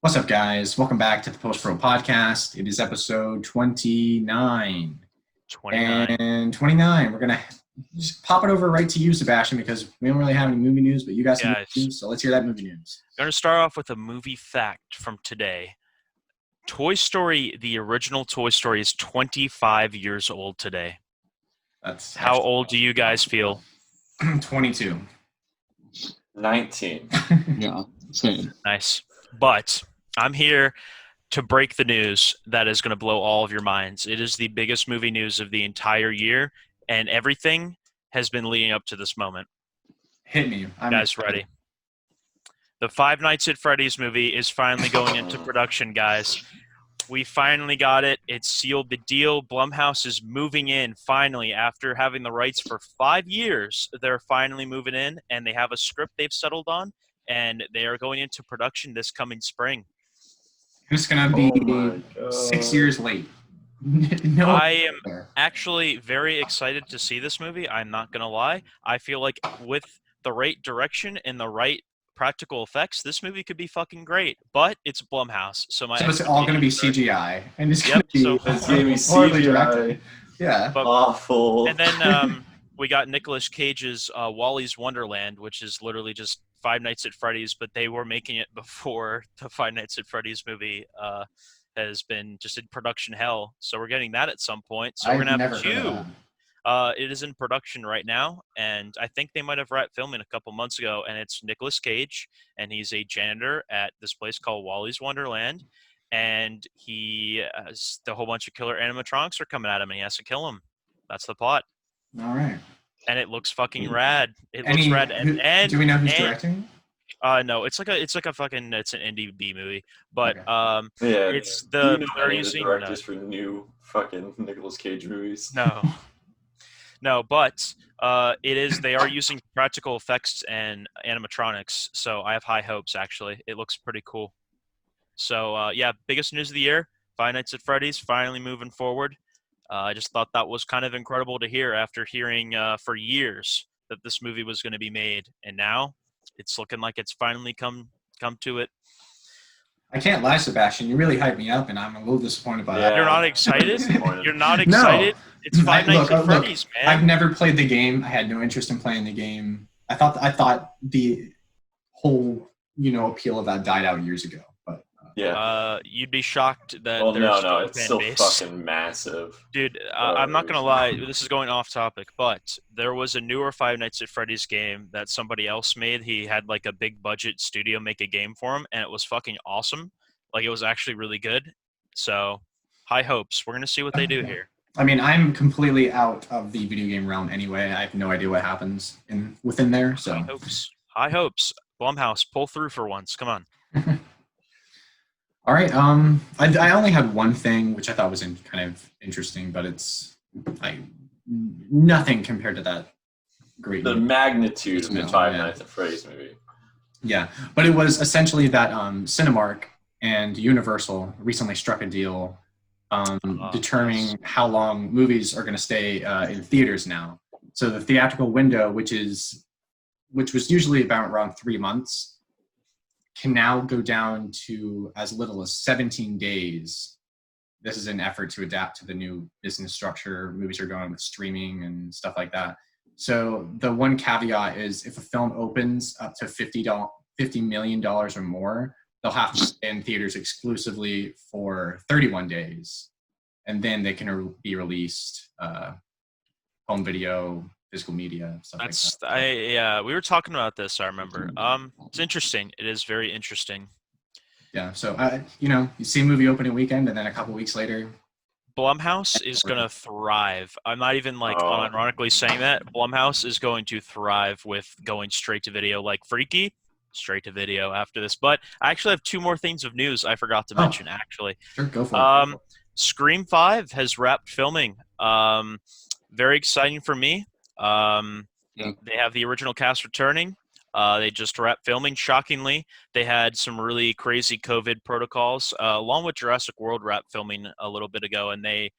What's up, guys? Welcome back to the Post Pro Podcast. It is episode 29. 29. And 29, we're going to just pop it over right to you, Sebastian, because we don't really have any movie news, but you got some movie news, so let's hear that movie news. I'm going to start off with a movie fact from today. Toy Story, the original Toy Story, is 25 years old today. That's How old do you guys feel? 22. 19. Yeah, same. Nice. But I'm here to break the news that is going to blow all of your minds. It is the biggest movie news of the entire year, and everything has been leading up to this moment. Hit me. I'm guys ready? The Five Nights at Freddy's movie is finally going into production, guys. We finally got it. It's sealed the deal. Blumhouse is moving in finally after having the rights for 5 years. They're finally moving in, and they have a script they've settled on, and they are going into production this coming spring. It's going to be 6 years late. No, I am actually very excited to see this movie. I'm not going to lie. I feel like with the right direction and the right practical effects, this movie could be fucking great. But it's Blumhouse, so it's all going to be CGI, and it's going to be CGI. Yeah, but, awful. And then we got Nic Cage's Wally's Wonderland, which is literally just Five Nights at Freddy's, but they were making it before the Five Nights at Freddy's movie has been just in production hell. So we're getting that at some point. So we're going to have two. It is in production right now, and I think they might have wrapped filming a couple months ago, and it's Nic Cage, and he's a janitor at this place called Wally's Wonderland, and he has a whole bunch of killer animatronics are coming at him, and he has to kill them. That's the plot. All right. And it looks fucking rad. It looks rad. And do we know who's directing? No, it's an indie B movie, but they're using directors for new fucking Nicolas Cage movies. No, but they are using practical effects and animatronics, so I have high hopes. Actually, it looks pretty cool. So biggest news of the year: Five Nights at Freddy's finally moving forward. I just thought that was kind of incredible to hear after hearing for years that this movie was going to be made, and now it's looking like it's finally come to it. I can't lie, Sebastian. You really hyped me up, and I'm a little disappointed by that. You're not excited? You're not excited? No. It's Five Nights at Freddy's, man. I've never played the game. I had no interest in playing the game. I thought the whole appeal of that died out years ago. But you'd be shocked that it's still fucking massive. Dude, I'm not gonna lie. This is going off topic, but there was a newer Five Nights at Freddy's game that somebody else made. He had like a big budget studio make a game for him, and it was fucking awesome. Like it was actually really good. So high hopes. We're gonna see what they do here. I mean, I'm completely out of the video game realm anyway. I have no idea what happens within there. So high hopes. Blumhouse, pull through for once. Come on. All right. I only had one thing which I thought was kind of interesting, but it's nothing compared to that great. The magnitude of the Five Nights at Freddy's movie. Yeah, but it was essentially that Cinemark and Universal recently struck a deal determining how long movies are going to stay in theaters now. So the theatrical window, which was usually about around 3 months, can now go down to as little as 17 days. This is an effort to adapt to the new business structure. Movies are going with streaming and stuff like that. So the one caveat is if a film opens up to $50 million or more, they'll have to stay in theaters exclusively for 31 days. And then they can be released home video, physical media, stuff like that. We were talking about this, I remember. It's interesting. It is very interesting. Yeah, so you see a movie opening weekend, and then a couple weeks later, Blumhouse is going to thrive. I'm not even unironically saying that. Blumhouse is going to thrive with going straight to video, like Freaky, straight to video after this. But I actually have two more things of news I forgot to mention. Actually, sure, go for it. Scream 5 has wrapped filming. Very exciting for me. They have the original cast returning. They just wrapped filming. Shockingly, they had some really crazy COVID protocols, along with Jurassic World wrapped filming a little bit ago, and they,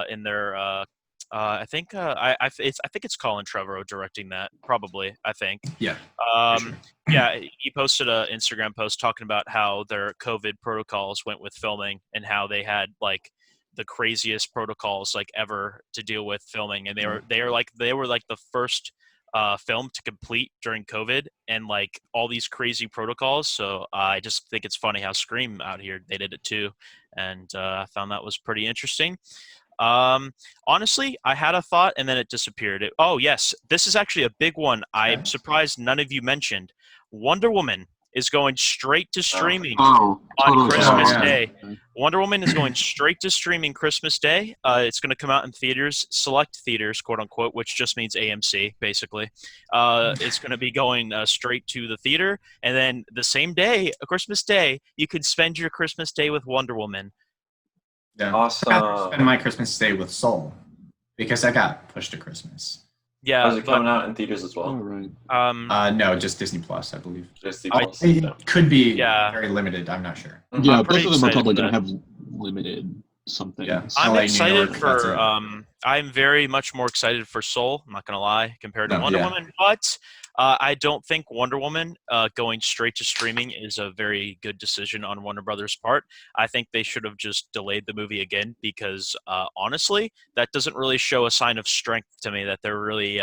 in their I think I think it's Colin Trevorrow directing that. Probably, I think. Yeah. For sure. Yeah, he posted an Instagram post talking about how their COVID protocols went with filming and how they had like the craziest protocols like ever to deal with filming, and they were like the first film to complete during COVID and like all these crazy protocols. So I just think it's funny how Scream out here they did it too, and I found that was pretty interesting. Honestly, I had a thought and then it disappeared. Oh yes, this is actually a big one. I'm surprised none of you mentioned. Wonder Woman is going straight to streaming on Christmas Day. Wonder Woman is going straight to streaming Christmas Day. It's going to come out in theaters, select theaters, quote unquote, which just means AMC, basically. It's going to be going straight to the theater, and then the same day, Christmas Day, you can spend your Christmas Day with Wonder Woman. Yeah. Awesome. I spend my Christmas Day with Soul because I got pushed to Christmas. Yeah, is it coming out in theaters as well? Oh, right. No, just Disney Plus, I believe. Disney Plus. It could be very limited. I'm not sure. Yeah, both of them are probably going to have limited something. Yeah. I'm LA, excited New York, for. I'm very much more excited for Soul. I'm not gonna lie, compared to Wonder Woman, but I don't think Wonder Woman going straight to streaming is a very good decision on Warner Brothers' part. I think they should have just delayed the movie again because honestly, that doesn't really show a sign of strength to me that they're really,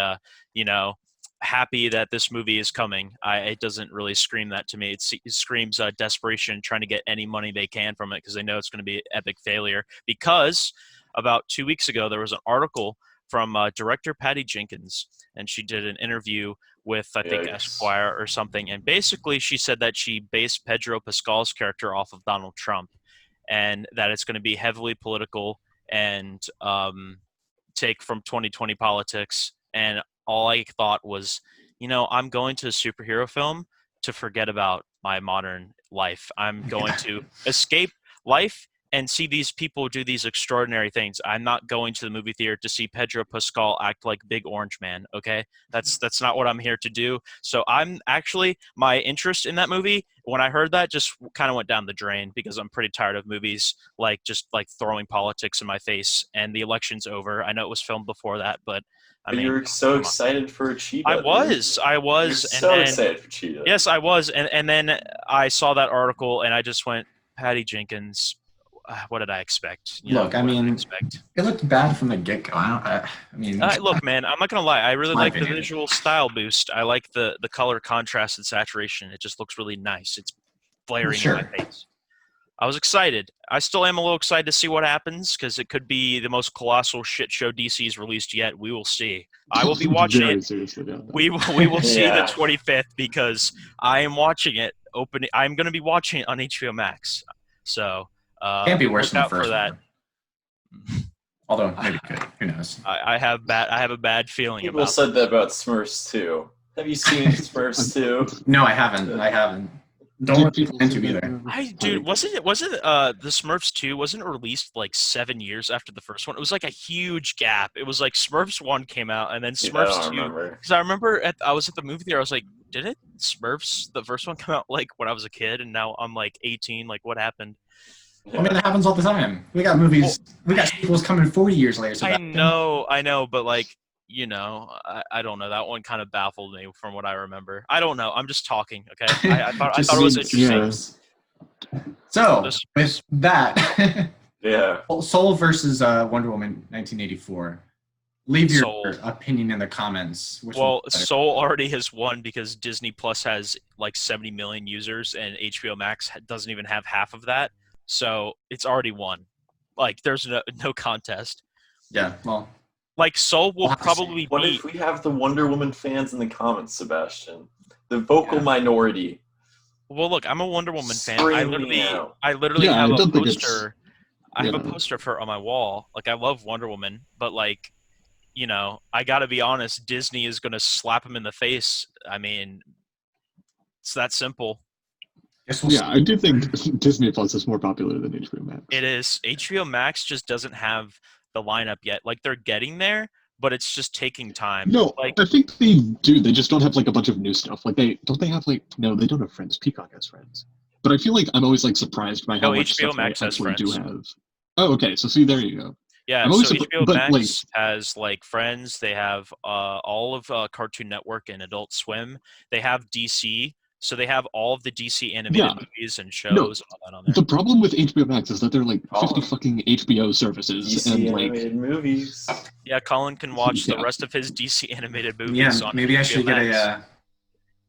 happy that this movie is coming. It doesn't really scream that to me. It screams desperation, trying to get any money they can from it because they know it's going to be an epic failure. Because about 2 weeks ago, there was an article from director Patty Jenkins, and she did an interview with, I think, Esquire or something. And basically, she said that she based Pedro Pascal's character off of Donald Trump and that it's going to be heavily political and take from 2020 politics. And all I thought was, I'm going to a superhero film to forget about my modern life. I'm going to escape life and see these people do these extraordinary things. I'm not going to the movie theater to see Pedro Pascal act like Big Orange Man, okay? That's not what I'm here to do. So my interest in that movie, when I heard that, just kind of went down the drain because I'm pretty tired of movies like throwing politics in my face, and the election's over. I know it was filmed before that, but you were so excited for Cheetah. I was. Excited for Cheetah. Yes, I was. And then I saw that article and I just went, Patty Jenkins, what did I expect? It looked bad from the get-go. Look, man, I'm not going to lie. I really like the visual style boost. I like the color contrast and saturation. It just looks really nice. It's flaring in my face. I was excited. I still am a little excited to see what happens because it could be the most colossal shit show DC's released yet. We will see. I will be watching it. We will see the 25th because I am watching it. I'm going to be watching it on HBO Max. So can't be worse than the first one. Although maybe it could. Who knows? I have a bad feeling. People said that about Smurfs 2. Have you seen Smurfs 2? No, I haven't. Don't want people into either. Wasn't the Smurfs 2 wasn't released like 7 years after the first one? It was like a huge gap. It was like Smurfs 1 came out and then Smurfs 2. Because I remember I was at the movie theater. I was like, didn't Smurfs the first one come out like when I was a kid and now I'm like 18? Like what happened? I mean, that happens all the time. We got movies. We got sequels coming 40 years later. So I know, but like. I don't know. That one kind of baffled me from what I remember. I don't know. I'm just talking, okay? I thought it was interesting. Yeah. So, with that, Soul versus Wonder Woman 1984. Leave your opinion in the comments. Soul already has won because Disney Plus has like 70 million users and HBO Max doesn't even have half of that. So, it's already won. Like, there's no contest. Yeah, well... Like, Soul will probably What if we have the Wonder Woman fans in the comments, Sebastian? The vocal minority. Well, look, I'm a Wonder Woman fan. I literally have a poster. I have a poster of her on my wall. Like, I love Wonder Woman, but like, I got to be honest. Disney is going to slap him in the face. I mean, it's that simple. I do think Disney Plus is more popular than HBO Max. It is. HBO Max just doesn't have the lineup yet. Like they're getting there, but it's just taking time. No, I think they do. They just don't have like a bunch of new stuff. Like they don't have Friends. Peacock has Friends. But I feel like I'm always like surprised by how much HBO stuff Max they has actually Friends. do have. Oh, okay. So see, there you go. Yeah, I'm so always HBO but, Max like- has like Friends. They have all of Cartoon Network and Adult Swim. They have DC, so they have all of the DC animated Yeah. movies and shows and all that on there. The problem with HBO Max is that they're like 50 Oh. fucking HBO services, DC and like animated movies. Yeah, Collin can watch the Yeah. rest of his DC animated movies. Yeah, on maybe I HBO should get Max. a.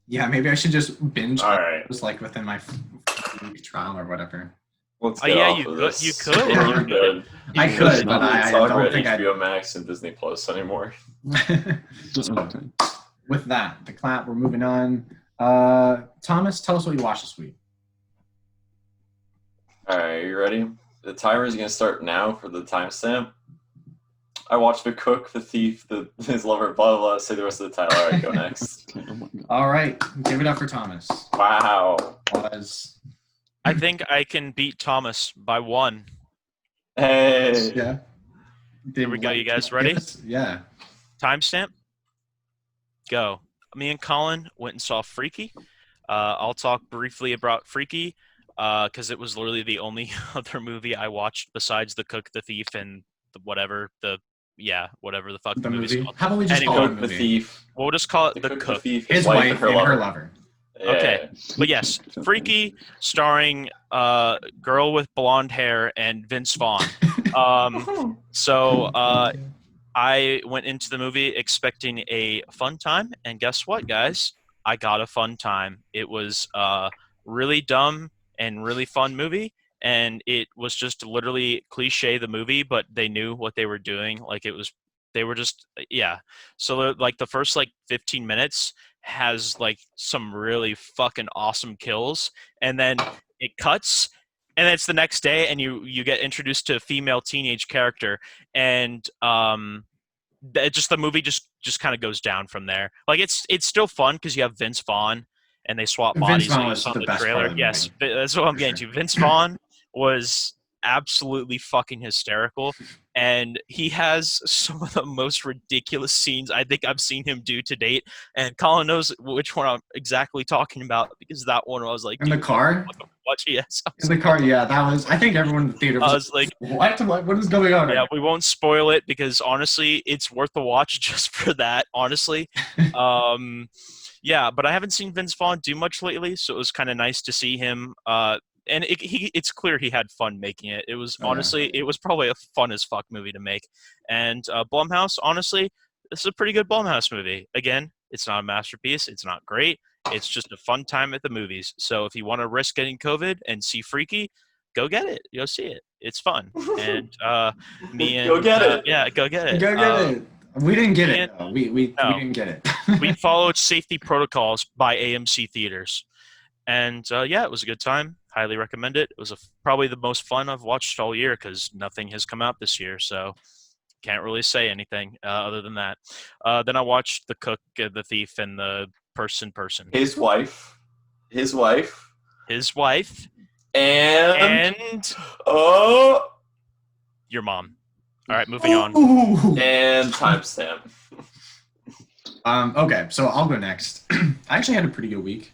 Yeah, maybe I should just binge All right, those like within my week trial or whatever. let's Oh, get yeah, off you of could- this. you could, We're you good. I You could, Let's but not I talk don't about think I'd. HBO Max and Disney Plus anymore. okay. With that, the clap. We're moving on. Thomas, tell us what you watched this week. All right, you ready? The timer is gonna start now for the timestamp. I watched The Cook, The Thief, His Lover, blah, blah, blah. Say the rest of the title. All right, go next. Okay, oh my God. All right, give it up for Thomas. Wow. Was I think I can beat Thomas by 1. Hey. yeah. Here we go, you guys ready? Yeah. Timestamp. Go. Me and Collin went and saw Freaky. I'll talk briefly about Freaky because it was literally the only other movie I watched besides The Cook, The Thief, and whatever the fuck The movie's movie. called. How about we just Anyway, call it Cook, a the movie? Thief. We'll just call it The The Cook, Cook. the Thief, His wife and her lover. Yeah. Okay. But yes, Freaky, starring girl with blonde hair and Vince Vaughn. So I went into the movie expecting a fun time, and guess what, guys? I got a fun time. It was a really dumb and really fun movie, and it was just literally cliche the movie, but they knew what they were doing. Like they were just yeah. So like the first like 15 minutes has like some really fucking awesome kills, and then it cuts. And then it's the next day, and you get introduced to a female teenage character, and the movie just kind of goes down from there. Like it's still fun because you have Vince Vaughn and they swap Vince bodies. Vaughn like you was saw in the best part trailer. of the Yes, movie. that's what I'm For getting sure. to. Vince Vaughn was absolutely fucking hysterical, and he has some of the most ridiculous scenes I think I've seen him do to date. And Collin knows which one I'm exactly talking about because that one I was like, In the dude, car? Watch, yes. In the car, yeah, that was. I think everyone in the theater I was, was like, what is going on? yeah, Right we won't spoil it because honestly, it's worth the watch just for that. Honestly, yeah, but I haven't seen Vince Vaughn do much lately, so it was kind of nice to see him. And it's clear he had fun making it. It was Oh, yeah. honestly, it was probably a fun as fuck movie to make. And Blumhouse, honestly, this is a pretty good Blumhouse movie. Again, it's not a masterpiece. It's not great. It's just a fun time at the movies. So if you want to risk getting COVID and see Freaky, go get it. Go see it. It's fun. And me and Go get it. yeah, go get it. Go get it. We didn't get me it. Though. We no. didn't get it. We followed safety protocols by AMC theaters, and yeah, it was a good time. Highly recommend it. It was probably the most fun I've watched all year because nothing has come out this year, so can't really say anything other than that. Then I watched The Cook, The Thief, and The Person. His wife, His wife, and and your mom. All right, moving on. Ooh. and timestamp. Okay, so I'll go next. I actually had a pretty good week.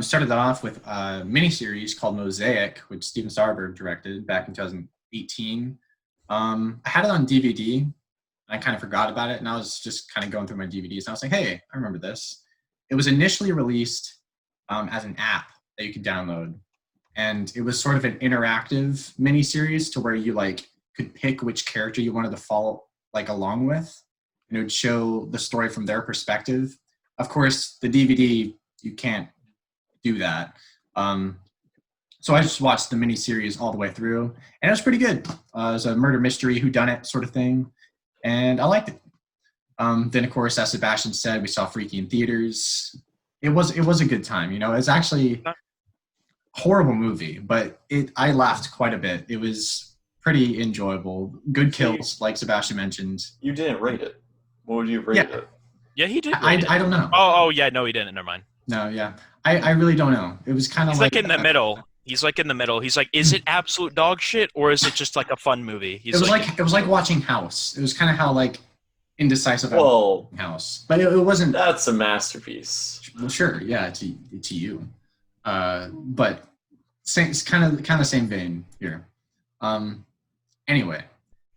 Started that off with a miniseries called Mosaic, which Steven Soderbergh directed back in 2018. I had it on DVD, and I kind of forgot about it, and I was just kind of going through my DVDs, and I was like, hey, I remember this. It was initially released as an app that you could download, and it was sort of an interactive miniseries to where you like could pick which character you wanted to follow like along with, and it would show the story from their perspective. Of course, the DVD, you can't do that. So I just watched the miniseries all the way through, and it was pretty good. It was a murder mystery, whodunit sort of thing, and I liked it. Then, of course, as Sebastian said, we saw Freaky in theaters. It was a good time. You know, it's actually a horrible movie, but I laughed quite a bit. It was pretty enjoyable. Good kills, like Sebastian mentioned. You didn't rate it. What would you have rated it? Yeah, he did. I don't know. Oh, yeah, no, he didn't. Never mind. No, yeah. I really don't know. It was kind of He's like in the middle. He's like in the middle. He's like, is it absolute dog shit or is it just like a fun movie? He's it was like watching House. It was kind of how like indecisive Well, House, but it wasn't. that's a masterpiece. Well, sure, yeah, to you, but it's kind of same vein here. Anyway,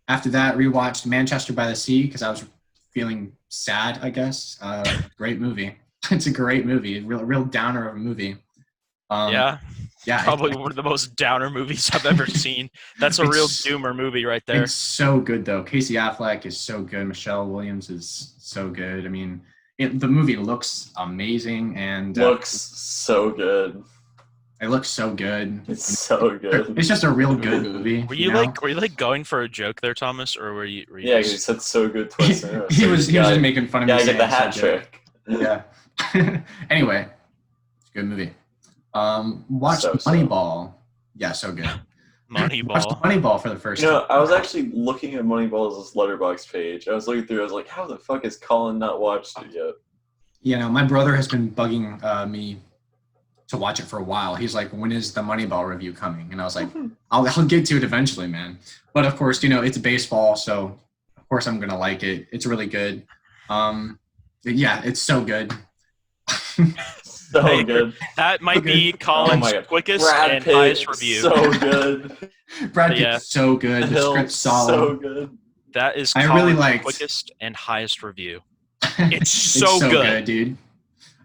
After that, rewatched Manchester by the Sea because I was feeling sad, I guess. Great movie. It's a great movie. Real downer of a movie. Yeah, Yeah, probably one of the most downer movies I've ever seen. That's a real It's- doomer movie right there. It's so good though. Casey Affleck is so good. Michelle Williams is so good. I mean, the movie looks amazing and Looks so good. it looks so good. It's so good. It's just a real good movie. Were you like going for a joke there, Thomas, or were you? Yeah, because he said so good twice in a row. he So was gotta- just making fun of me. gotta get the saying hat so good. trick. Yeah. Anyway, it's a good movie. Watched So. Moneyball. Yeah, so good. Watched Moneyball. Moneyball for the first You know, time. I was actually looking at Moneyball's Letterboxd page. I was looking through. I was like, "How the fuck has Collin not watched it yet?" You know, my brother has been bugging me to watch it for a while. He's like, "When is the Moneyball review coming?" And I was like, "I'll get to it eventually, man." But of course, you know, it's baseball, so of course I'm gonna like it. It's really good. Yeah, it's so good. So Hey, good. That might be Oh Colin's my God. quickest Brad and Pitt, highest review. so good. Brad Pitt's Yeah. so good. The Hill, script's solid. so good. That is I Colin's really liked- quickest and highest review. It's so good. dude.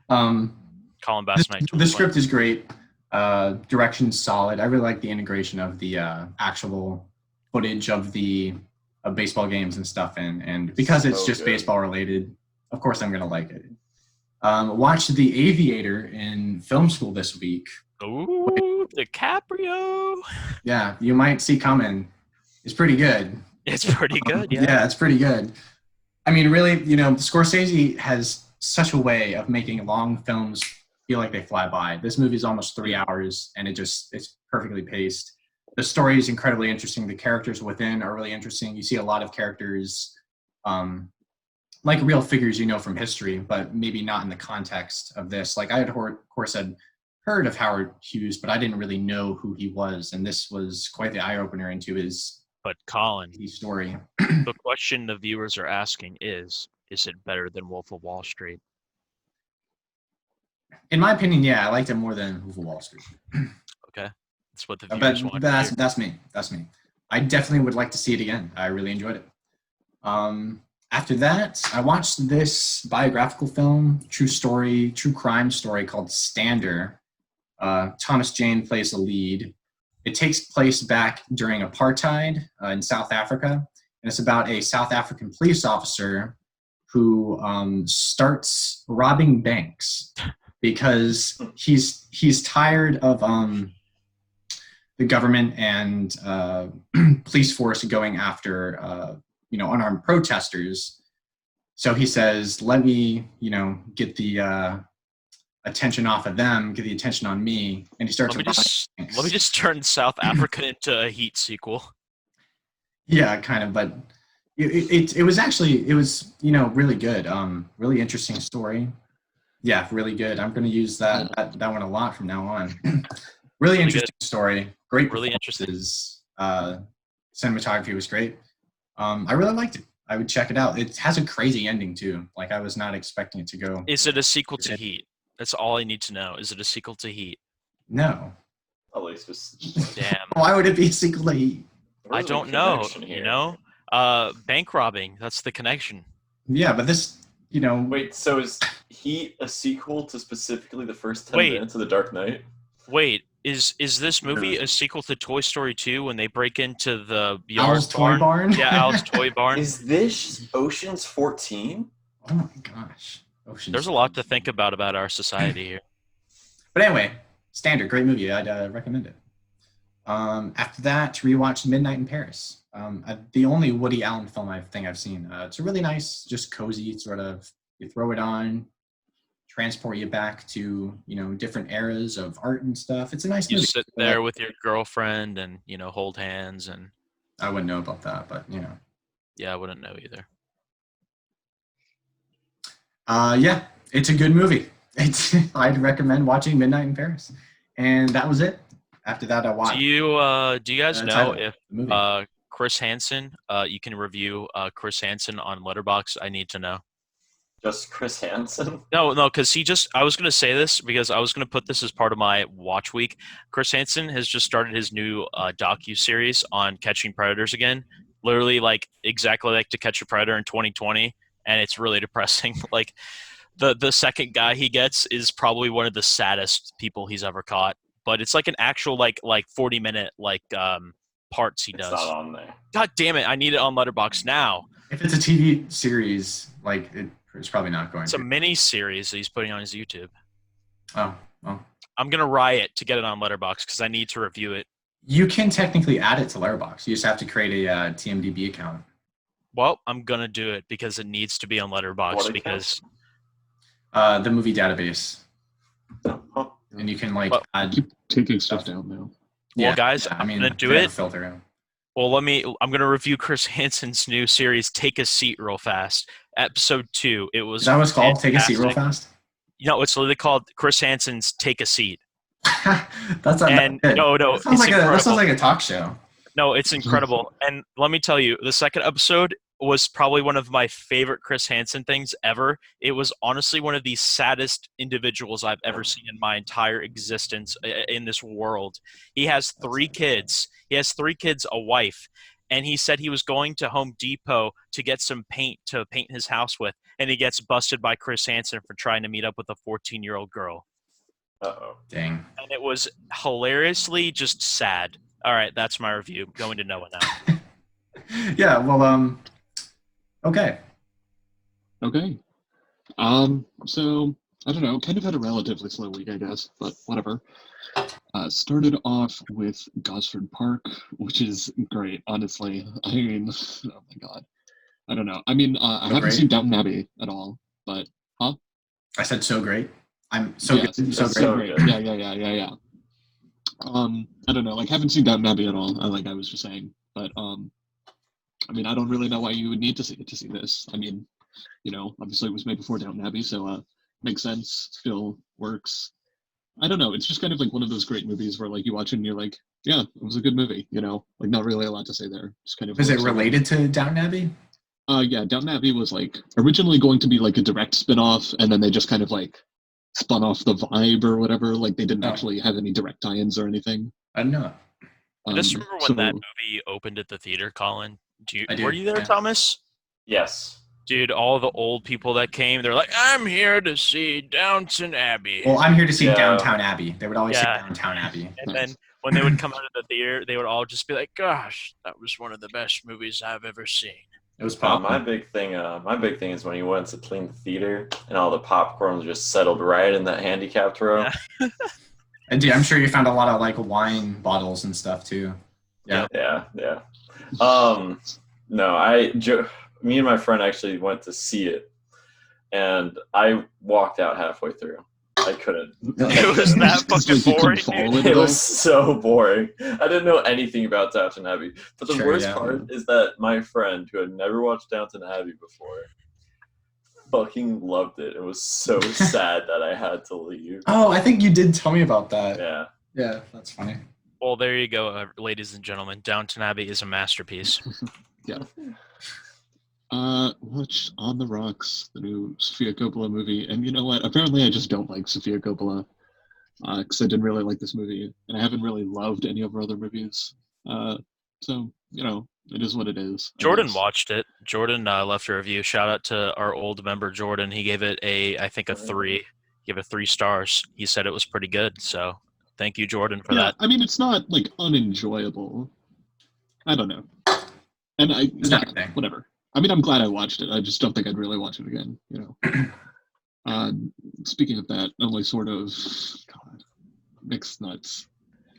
Colin Bass Knight. The script is great. Direction's solid. I really like the integration of the actual footage of baseball games and stuff, and because it's So just good. baseball related, of course I'm gonna like it. Watched The Aviator in film school this week. Ooh, DiCaprio. Yeah, you might see coming. It's pretty good. It's pretty good. Yeah. Yeah, it's pretty good. I mean, really, you know, Scorsese has such a way of making long films feel like they fly by. This movie is almost 3 hours, and it's perfectly paced. The story is incredibly interesting. The characters within are really interesting. You see a lot of characters, like real figures you know from history, but maybe not in the context of this. Like I had, of course, had heard of Howard Hughes, but I didn't really know who he was, and this was quite the eye opener into his But Colin, story. the question the viewers are asking is it better than Wolf of Wall Street? In my opinion, yeah, I liked it more than Wolf of Wall Street. Okay. That's what the But viewers want. that's me. That's me. I definitely would like to see it again. I really enjoyed it. After that, I watched this biographical film, true crime story called Stander. Thomas Jane plays the lead. It takes place back during apartheid in South Africa, and it's about a South African police officer who starts robbing banks because he's tired of the government and police force going after unarmed protesters. So he says, "Let me get the attention off of them, get the attention on me," and he starts. Let me just turn South Africa into a Heat sequel. Yeah, kind of, but it was really good. Really interesting story. Yeah, really good. I'm going to use that one a lot from now on. Really interesting story. Great. Really interesting. Cinematography was great. I really liked it. I would check it out. It has a crazy ending too. Like I was not expecting it to go. Is it a sequel to Heat? That's all I need to know. Is it a sequel to Heat? No. At least was. Damn. Why would it be a sequel to Heat? I don't know. You know, bank robbing. That's the connection. Yeah, but this, Wait, so is Heat a sequel to specifically the first 10 minutes of The Dark Knight? Wait, is this movie a sequel to Toy Story 2 when they break into the Owl's Toy Barn? Yeah, Owl's Toy Barn. Is this Ocean's 14? Oh my gosh. There's a lot to think about our society here. But anyway, Standard, great movie. I'd recommend it. After that, rewatched Midnight in Paris. The only Woody Allen film I've seen. It's a really nice, just cozy sort of. You throw it on, transport you back to different eras of art and stuff. It's a nice movie. You sit there with your girlfriend and hold hands and. I wouldn't know about that, but Yeah, I wouldn't know either. Yeah, it's a good movie. I'd recommend watching Midnight in Paris, and that was it. After that, I watched. Do you guys know if movie. Chris Hansen? You can review Chris Hansen on Letterboxd. I need to know. Just Chris Hansen? No, because I was going to say this because I was going to put this as part of my watch week. Chris Hansen has just started his new docu-series on catching predators again. literally like exactly like To Catch a Predator in 2020, and it's really depressing. Like the second guy he gets is probably one of the saddest people he's ever caught. But it's like an actual like 40-minute parts he It's does. not on there. God damn it! I need it on Letterboxd now. If it's a TV series, like it's probably not going It's a to. mini series that he's putting on his YouTube. Oh, well. I'm gonna riot to get it on Letterboxd because I need to review it. You can technically add it to Letterboxd. You just have to create a TMDB account. Well, I'm gonna do it because it needs to be on What Letterboxd account? because The movie database, Huh. and you can like Well, add. Keep taking stuff down now. well, guys, yeah, I'm gonna do they have it. a filter in. Well, I'm gonna review Chris Hansen's new series, Take a Seat Real Fast, episode 2. It was Is that what it's called? Take a seat real fantastic. fast. It's literally called Chris Hansen's Take a Seat. That's not And good. no, That sounds, it's like that sounds incredible. like a talk show. No, it's incredible. And let me tell you, the second episode was probably one of my favorite Chris Hansen things ever. It was honestly one of the saddest individuals I've ever seen in my entire existence in this world. He has 3 kids. He has 3 kids, a wife. And he said he was going to Home Depot to get some paint to paint his house with. And he gets busted by Chris Hansen for trying to meet up with a 14-year-old girl. Uh-oh. Dang. And it was hilariously just sad. All right, that's my review. Going to Noah now. Yeah. Well. Okay. Okay. So I don't know. Kind of had a relatively slow week, I guess, but whatever. Started off with Gosford Park, which is great, honestly. I mean, oh my god. I don't know. I mean, I haven't great? seen Downton Abbey at all, but I said so great. I'm so yes, good. So that's great. so great. good. Yeah. I don't know. Like, haven't seen Downton Abbey at all. Like I was just saying, but I mean, I don't really know why you would need to see this. I mean, obviously it was made before Downton Abbey, so makes sense. Still works. I don't know. It's just kind of like one of those great movies where like you watch it and you're like, yeah, it was a good movie. Like not really a lot to say there. Just kind of. Was it works. related to Downton Abbey? Yeah, Downton Abbey was like originally going to be like a direct spin-off, and then they just kind of like spun off the vibe or whatever. Like they didn't Oh. actually have any direct tie-ins or anything. I don't know. I just remember when so- that movie opened at the theater, Colin. I do, Were you there, yeah. Thomas? Yes. Dude, all the old people that came, they're like, I'm here to see Downton Abbey. Well, I'm here to see Yeah. Downtown Abbey. They would always Yeah. say Downtown Abbey. And then when they would come out of the theater, they would all just be like, gosh, that was one of the best movies I've ever seen. It was My popular. big thing is when you went to clean the theater and all the popcorn was just settled right in that handicapped row. Yeah. And dude, I'm sure you found a lot of like wine bottles and stuff too. Yeah. Yeah. No, me and my friend actually went to see it, and I walked out halfway through. I couldn't. It was that Just, fucking like, you couldn't boring. follow dude. it It at all? was so boring. I didn't know anything about Downton Abbey. But the Sure, worst yeah. part is that my friend, who had never watched Downton Abbey before, fucking loved it. It was so sad that I had to leave. Oh, I think you did tell me about that. Yeah. Yeah, that's funny. Well, there you go, ladies and gentlemen. Downton Abbey is a masterpiece. Watch On the Rocks, the new Sofia Coppola movie, and you know what? Apparently, I just don't like Sofia Coppola because I didn't really like this movie, and I haven't really loved any of her other movies. So it is what it is. I Jordan guess. watched it. Jordan left a review. Shout out to our old member Jordan. He gave it I think a 3. He gave it 3 stars. He said it was pretty good. So thank you, Jordan, for that. I mean, it's not like unenjoyable. I don't know, and It's not a thing. whatever. I mean, I'm glad I watched it. I just don't think I'd really watch it again. Speaking of that, only sort of mixed nuts.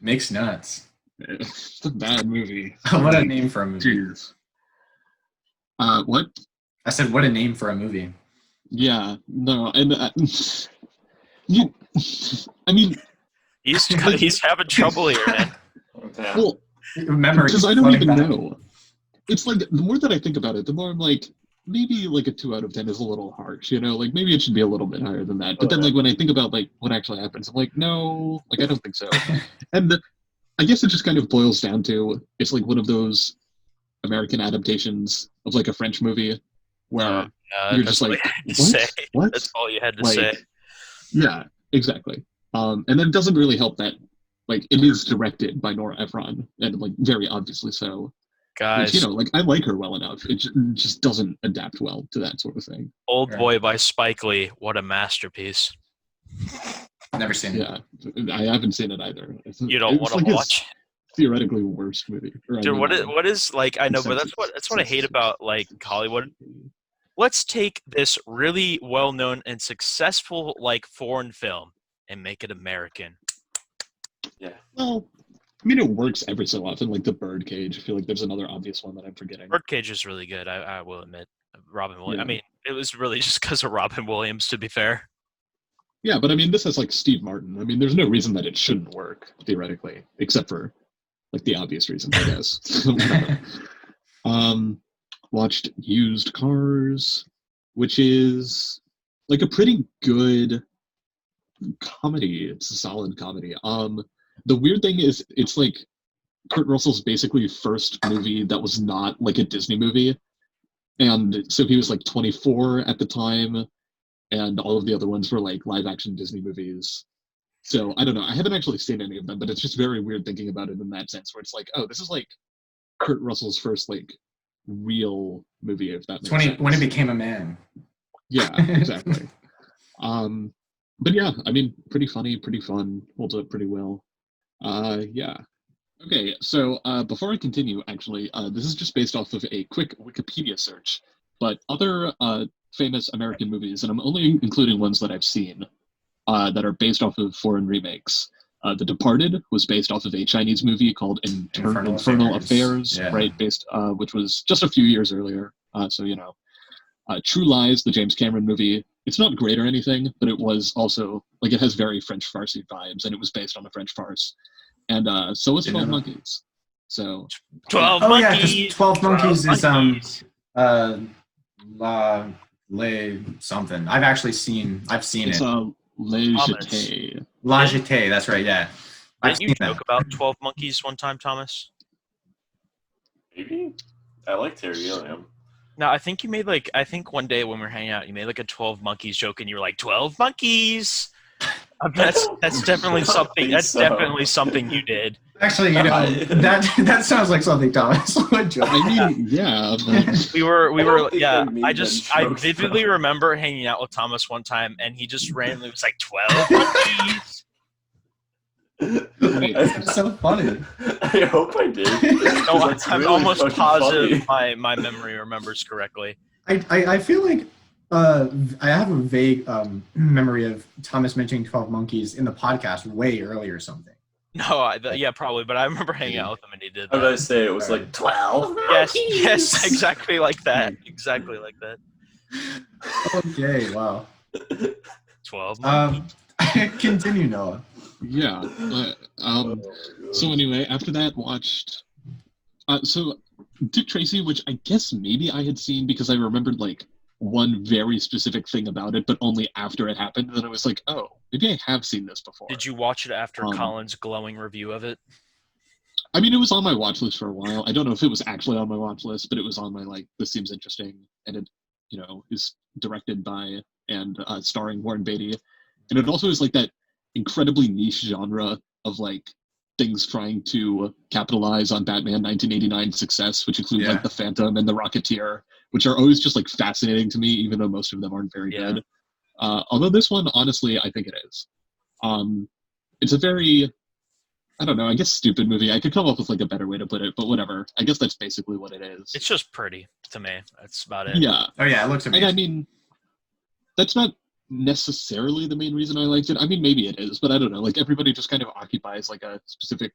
Makes nuts. It's a bad movie. What a name for a movie. Jeez. What? I said, what a name for a movie. Yeah, no, and you. I mean, He's having trouble here, man. Yeah. well, Remember, because he's I don't flooding even back. know. It's like the more that I think about it, the more I'm like, maybe like a 2 out of 10 is a little harsh, Like maybe it should be a little bit higher than that. But then like when I think about like what actually happens, I'm like, no, like I don't think so. And I guess it just kind of boils down to it's like one of those American adaptations of like a French movie where you're that's just all like, you had to say. what? That's all you had to Like, say. yeah, exactly. And then it doesn't really help that like it is directed by Nora Ephron, and like very obviously so. Guys, Which, like, I like her well enough. It just doesn't adapt well to that sort of thing. Old Sure. Boy by Spike Lee. What a masterpiece. Never seen it. Yeah, I haven't seen it either. You don't want to like his watch. theoretically worst movie. Dude, what is like? I know, but that's what I hate about like Hollywood. Let's take this really well-known and successful like foreign film and make it American. Yeah. Well, I mean, it works every so often, like the Birdcage. I feel like there's another obvious one that I'm forgetting. Birdcage is really good. I will admit. Robin Williams. Yeah. I mean, it was really just because of Robin Williams, to be fair. Yeah, but I mean, this is like Steve Martin. I mean, there's no reason that it shouldn't work, theoretically, except for like the obvious reasons, I guess. Watched Used Cars, which is like a pretty good comedy. It's a solid comedy. The weird thing is it's like Kurt Russell's basically first movie that was not like a Disney movie. And so he was like 24 at the time, and all of the other ones were like live action Disney movies. So I don't know. I haven't actually seen any of them, but it's just very weird thinking about it in that sense, where it's like, oh, this is like Kurt Russell's first like real movie, if that makes sense. When he became a man. Yeah, exactly. But yeah, I mean, pretty funny, pretty fun, holds up pretty well. Yeah. Okay, so before I continue, actually, this is just based off of a quick Wikipedia search, but other famous American movies, and I'm only including ones that I've seen, that are based off of foreign remakes. The Departed was based off of a Chinese movie called Infernal Affairs, yeah. right? Which was just a few years earlier. So True Lies, the James Cameron movie. It's not great or anything, but it was also like it has very French farcy vibes, and it was based on a French farce. And so was 12 Monkeys. So 12 Monkeys. 12 Monkeys is Monkeys. something. I've seen it's it. Le Jeté. La Jetée, that's right, yeah. I've Didn't you seen joke that. about 12 Monkeys one time, Thomas? Maybe. I like Terry Gilliam. No, I think you made one day when we were hanging out, you made like a 12 Monkeys joke, and you were like 12 monkeys. That's definitely something. That's definitely something you did. Actually, that sounds like something Thomas would joke. I mean, yeah. But... We were yeah. I joke, vividly remember hanging out with Thomas one time, and he just randomly was like 12 Monkeys. That's so funny. I hope I did. No, That's I'm really almost fucking positive funny. my memory remembers correctly. I feel like I have a vague memory of Thomas mentioning 12 Monkeys in the podcast way earlier or something. No, yeah, probably, but I remember hanging out with him and he did How did I that. say it was like 12? Yes, exactly like that. Exactly like that. Okay, wow. 12 Monkeys. Continue, Noah. Yeah. So anyway, after that, watched. So Dick Tracy, which I guess maybe I had seen because I remembered like one very specific thing about it, but only after it happened. And then I was like, oh, maybe I have seen this before. Did you watch it after Collin's glowing review of it? I mean, it was on my watch list for a while. I don't know if it was actually on my watch list, but it was on my like, this seems interesting, and it, is directed by and starring Warren Beatty, and it also is like that incredibly niche genre of like things trying to capitalize on Batman 1989 success, which include like The Phantom and The Rocketeer, which are always just like fascinating to me, even though most of them aren't very good. Although this one, honestly, I think it is. It's a very, I don't know, I guess stupid movie. I could come up with like a better way to put it, but whatever. I guess that's basically what it is. It's just pretty to me. That's about it. Yeah. Oh yeah, it looks amazing. I mean, that's not necessarily the main reason I liked it. I mean, maybe it is, but I don't know. Like everybody just kind of occupies like a specific,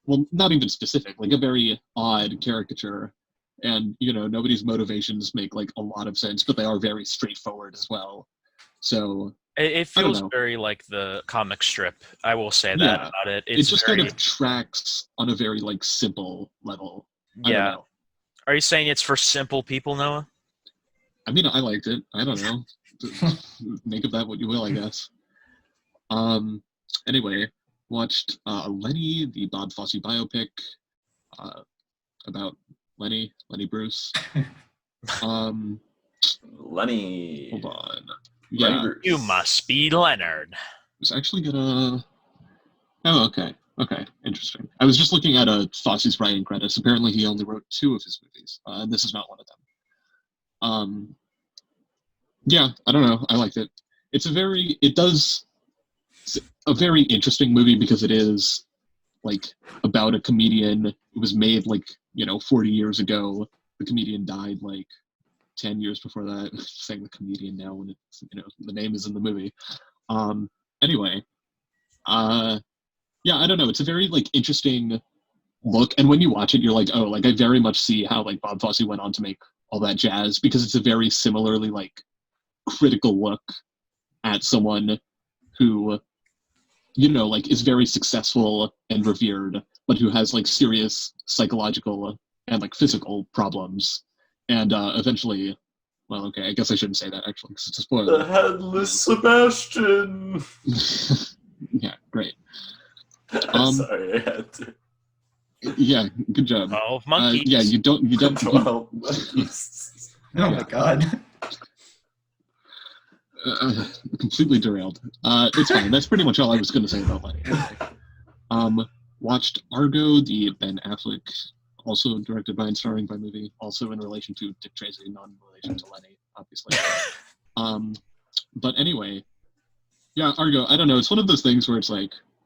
well, not even specific, like a very odd caricature. And, nobody's motivations make like a lot of sense, but they are very straightforward as well. So it feels very like the comic strip. I will say that about it. It just kind of tracks on a very like simple level. Yeah. Are you saying it's for simple people, Noah? I mean, I liked it. I don't know. Make of that what you will, I guess. Anyway, watched Lenny, the Bob Fosse biopic about Lenny Bruce. Lenny. Hold on. Lenny Yeah, Bruce. You must be Leonard. I was actually gonna. Oh, okay. Okay, interesting. I was just looking at Fosse's writing credits. Apparently, he only wrote 2 of his movies, and this is not one of them. Yeah, I don't know. I liked it. It's a very interesting movie because it is like about a comedian. It was made 40 years ago. The comedian died 10 years before that. I'm saying the comedian now when it's the name is in the movie. Anyway, yeah, I don't know. It's a very interesting look, and when you watch it, you're like, oh, I very much see how Bob Fosse went on to make all that jazz, because it's a very similarly critical look at someone who is very successful and revered, but who has serious psychological and physical problems, and eventually, well, okay, I guess I shouldn't say that actually because it's a spoiler. The headless Sebastian. Yeah, great. Sorry, I had to. Yeah, good job. 12 monkeys. Yeah, you don't. 12 monkeys. Oh my god. Completely derailed. It's fine. That's pretty much all I was going to say about Lenny. Watched Argo, the Ben Affleck, also directed by and starring by movie, also in relation to Dick Tracy, not in relation to Lenny, obviously. But anyway, yeah, Argo. I don't know. It's one of those things where it's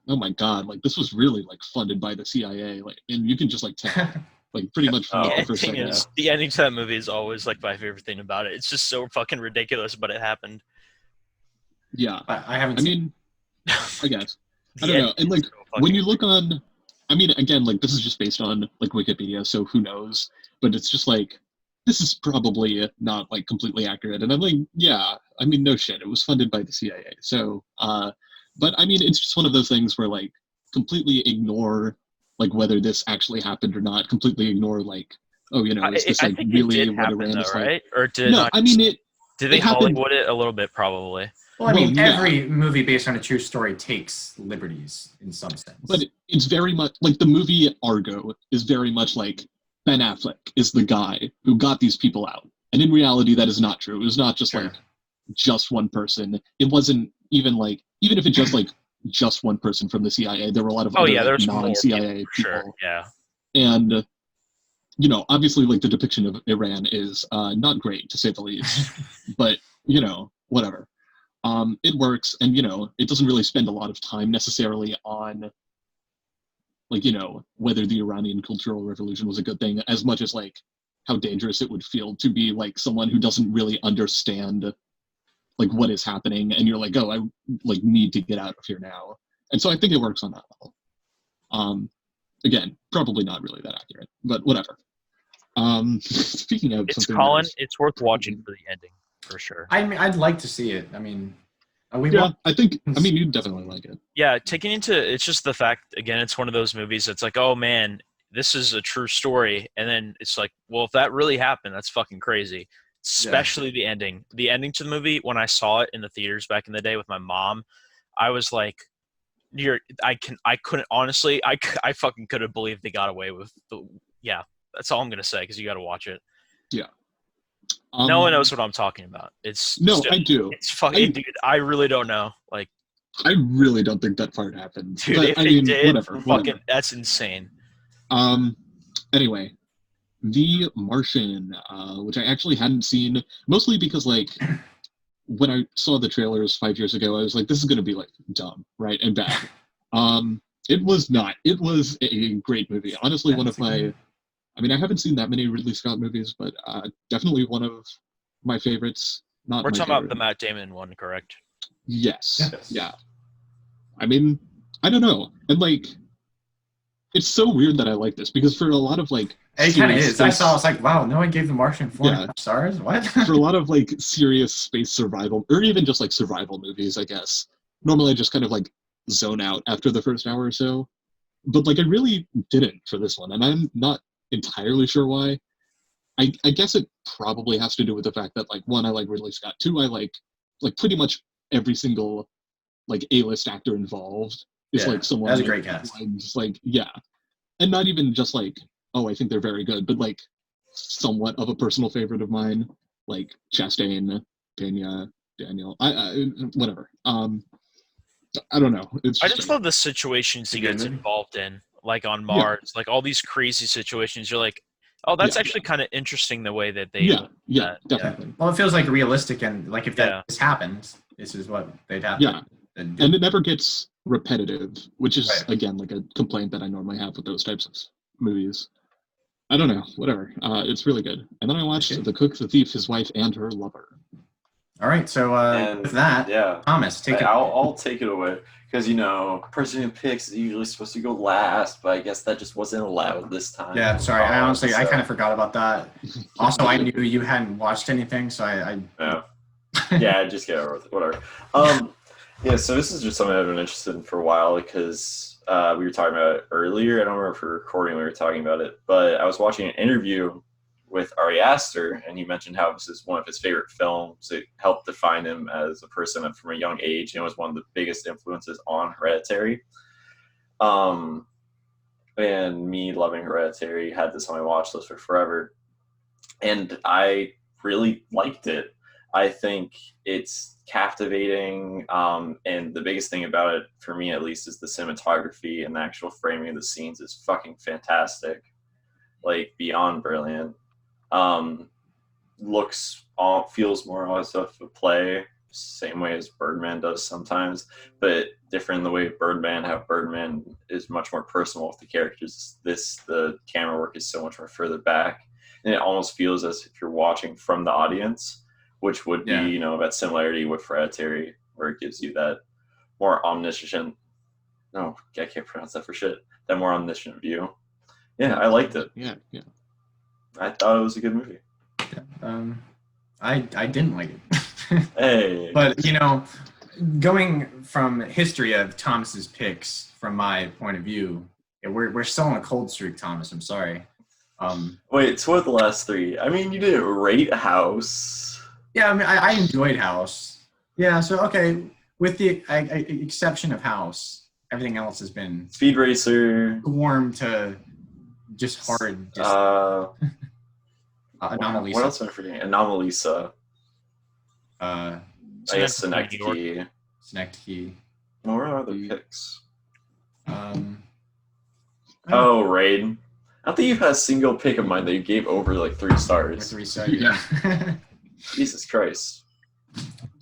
oh my god, this was really funded by the CIA, and you can just tell, pretty much from the first second. The ending to that movie is always my favorite thing about it. It's just so fucking ridiculous, but it happened. Yeah, I haven't. I mean, I guess I don't know. And when you look on, I mean, again, this is just based on Wikipedia, so who knows? But it's just this is probably not completely accurate. And I'm yeah, I mean, no shit, it was funded by the CIA. So, but I mean, it's just one of those things where completely ignore whether this actually happened or not. Completely ignore oh, is this really what Iran is like? Right? Or did no? I mean, did they happened. Hollywood it a little bit? Probably. Well, I mean, yeah. every movie based on a true story takes liberties in some sense. But it's very much the movie Argo is very much Ben Affleck is the guy who got these people out, and in reality, that is not true. It was not just Sure. just one person. It wasn't even even if it just one person from the CIA. There were a lot of other there's non-CIA people. Sure, yeah. And obviously, the depiction of Iran is not great to say the least. But whatever. It works, and it doesn't really spend a lot of time necessarily on whether the Iranian Cultural Revolution was a good thing, as much as how dangerous it would feel to be someone who doesn't really understand what is happening, and you're oh, I need to get out of here now. And so I think it works on that level. Again, probably not really that accurate, but whatever. Speaking of It's something Collin. else, It's worth watching for the ending, for sure. I mean, I'd like to see it. I mean, I think you'd definitely like it. Yeah, it's just the fact, again, it's one of those movies that's oh man, this is a true story, and then it's well, if that really happened, that's fucking crazy. Especially the ending. The ending to the movie, when I saw it in the theaters back in the day with my mom, I was I couldn't honestly, I fucking couldn't believe they got away with that's all I'm gonna say, because you got to watch it. Yeah. No one knows what I'm talking about. I do. It's fucking, dude. I really don't know. I really don't think that part happened. Dude, but, if I mean, it did, whatever. that's insane. Anyway, The Martian, which I actually hadn't seen, mostly because when I saw the trailers 5 years ago, I was this is gonna be dumb, right, and bad. It was not. It was a great movie. Honestly, one of my. I mean, I haven't seen that many Ridley Scott movies, but definitely one of my favorites. We're talking about the Matt Damon one, correct? Yes. Yeah. I mean, I don't know. And it's so weird that I like this, because for a lot of it kind of is. Space, I was wow, no one gave The Martian 4.5 stars? What? For a lot of serious space survival, or even just survival movies, I guess, normally I just kind of zone out after the first hour or so. But I really didn't for this one, and I'm not entirely sure why. I guess it probably has to do with the fact that one, I like Ridley Scott. Two, I like pretty much every single A-list actor involved is someone that's a great cast. I'm just and not even just oh, I think they're very good, but somewhat of a personal favorite of mine, Chastain, Pena, Daniel, I whatever. I don't know. It's I just love the situations he gets involved in, like on Mars, like all these crazy situations. You're like, oh, that's actually kind of interesting the way that they. Definitely. Well, it feels like realistic, and like if that this happens, this is what they'd have. Yeah, and it never gets repetitive, which is again like a complaint that I normally have with those types of movies. I don't know, whatever. It's really good. And then I watched The Cook, the Thief, His Wife, and Her Lover. All right, so with that, Thomas, take it. I'll take it away because person who picks is usually supposed to go last, but I guess that just wasn't allowed this time. Yeah, sorry. I honestly, I kind of forgot about that. Also, I knew you hadn't watched anything, so yeah, just get over with it. Whatever. Yeah, so this is just something I've been interested in for a while because we were talking about it earlier. I don't remember if we were recording when we were talking about it, but I was watching an interview with Ari Aster, and he mentioned how this is one of his favorite films. It helped define him as a person from a young age, and it was one of the biggest influences on Hereditary. And me loving Hereditary, had this on my watch list for forever, and I really liked it. I think it's captivating, and the biggest thing about it, for me at least, is the cinematography and the actual framing of the scenes is fucking fantastic, like beyond brilliant. Feels more as of a play, same way as Birdman does sometimes, but different in the way how Birdman is much more personal with the characters. The camera work is so much more further back, and it almost feels as if you're watching from the audience, which would be, that similarity with Hereditary, where it gives you that more omniscient, no, I can't pronounce that for shit, that more omniscient view. Yeah, I liked it. Yeah. I thought it was a good movie. I didn't like it. Hey. But, going from history of Thomas's picks, from my point of view, we're still on a cold streak, Thomas. I'm sorry. Wait, so what the last three? I mean, you didn't rate House. Yeah, I mean, I enjoyed House. Yeah, so, okay, with the exception of House, everything else has been... Speed Racer. Warm to just hard... Anomalisa. What else am I forgetting? Anomalisa. I guess Synecdoche. What are other picks? Raid. I don't think you've had a single pick of mine that you gave over like 3 stars. 3 stars, yeah. Jesus Christ.